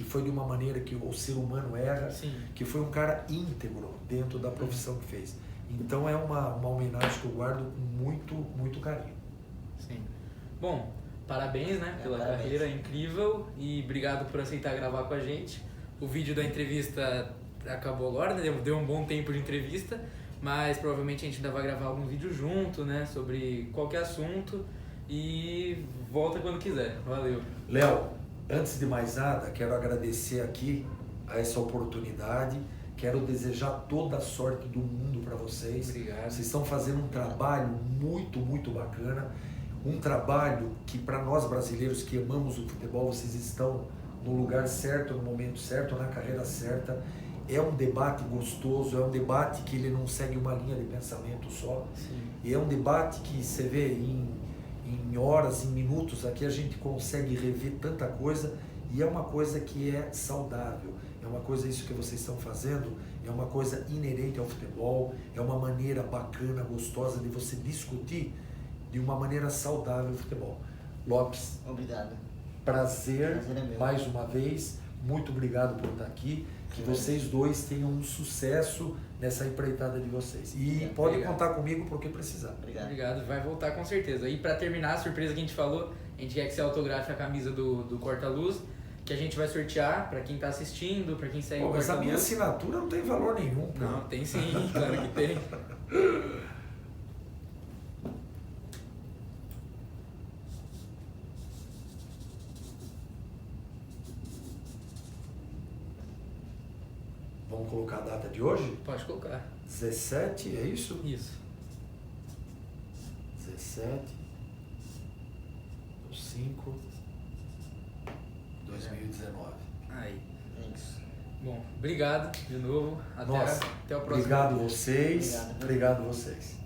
foi de uma maneira que o ser humano erra, sim, que foi um cara íntegro dentro da profissão que fez. Então é uma homenagem que eu guardo com muito, muito carinho. Sim. Bom, parabéns, né, pela carreira incrível e obrigado por aceitar gravar com a gente. O vídeo da entrevista acabou agora, né? Deu um bom tempo de entrevista, mas provavelmente a gente ainda vai gravar algum vídeo junto, né, sobre qualquer assunto, e volta quando quiser. Valeu. Léo, antes de mais nada, quero agradecer aqui a essa oportunidade. Quero desejar toda a sorte do mundo para vocês. Obrigado. Vocês estão fazendo um trabalho muito, muito bacana. Um trabalho que para nós brasileiros que amamos o futebol, vocês estão no lugar certo, no momento certo, na carreira certa. É um debate gostoso, é um debate que ele não segue uma linha de pensamento só. Sim. E é um debate que você vê em horas, em minutos, aqui a gente consegue rever tanta coisa e é uma coisa que é saudável. É uma coisa, isso que vocês estão fazendo, é uma coisa inerente ao futebol, é uma maneira bacana, gostosa de você discutir de uma maneira saudável o futebol. Lopes, Obrigado. prazer É meu. mais uma vez, muito obrigado por estar aqui, que vocês dois tenham um sucesso nessa empreitada de vocês. E pode Obrigado. contar comigo por que precisar. Obrigado. Vai voltar com certeza. E pra terminar, a surpresa que a gente falou, a gente quer que você autografe a camisa do Corta-Luz, que a gente vai sortear pra quem tá assistindo, pra quem segue Pô, o mas a minha Corta-Luz. assinatura não tem valor nenhum. Pô. Não, tem sim, claro que tem. Vamos colocar a data de hoje? Pode colocar. 17, é isso? Isso. 17 do 5 2019. Aí. É isso. Bom, obrigado de novo. Nossa, Até o próximo. obrigado vocês. Obrigado. Obrigado vocês.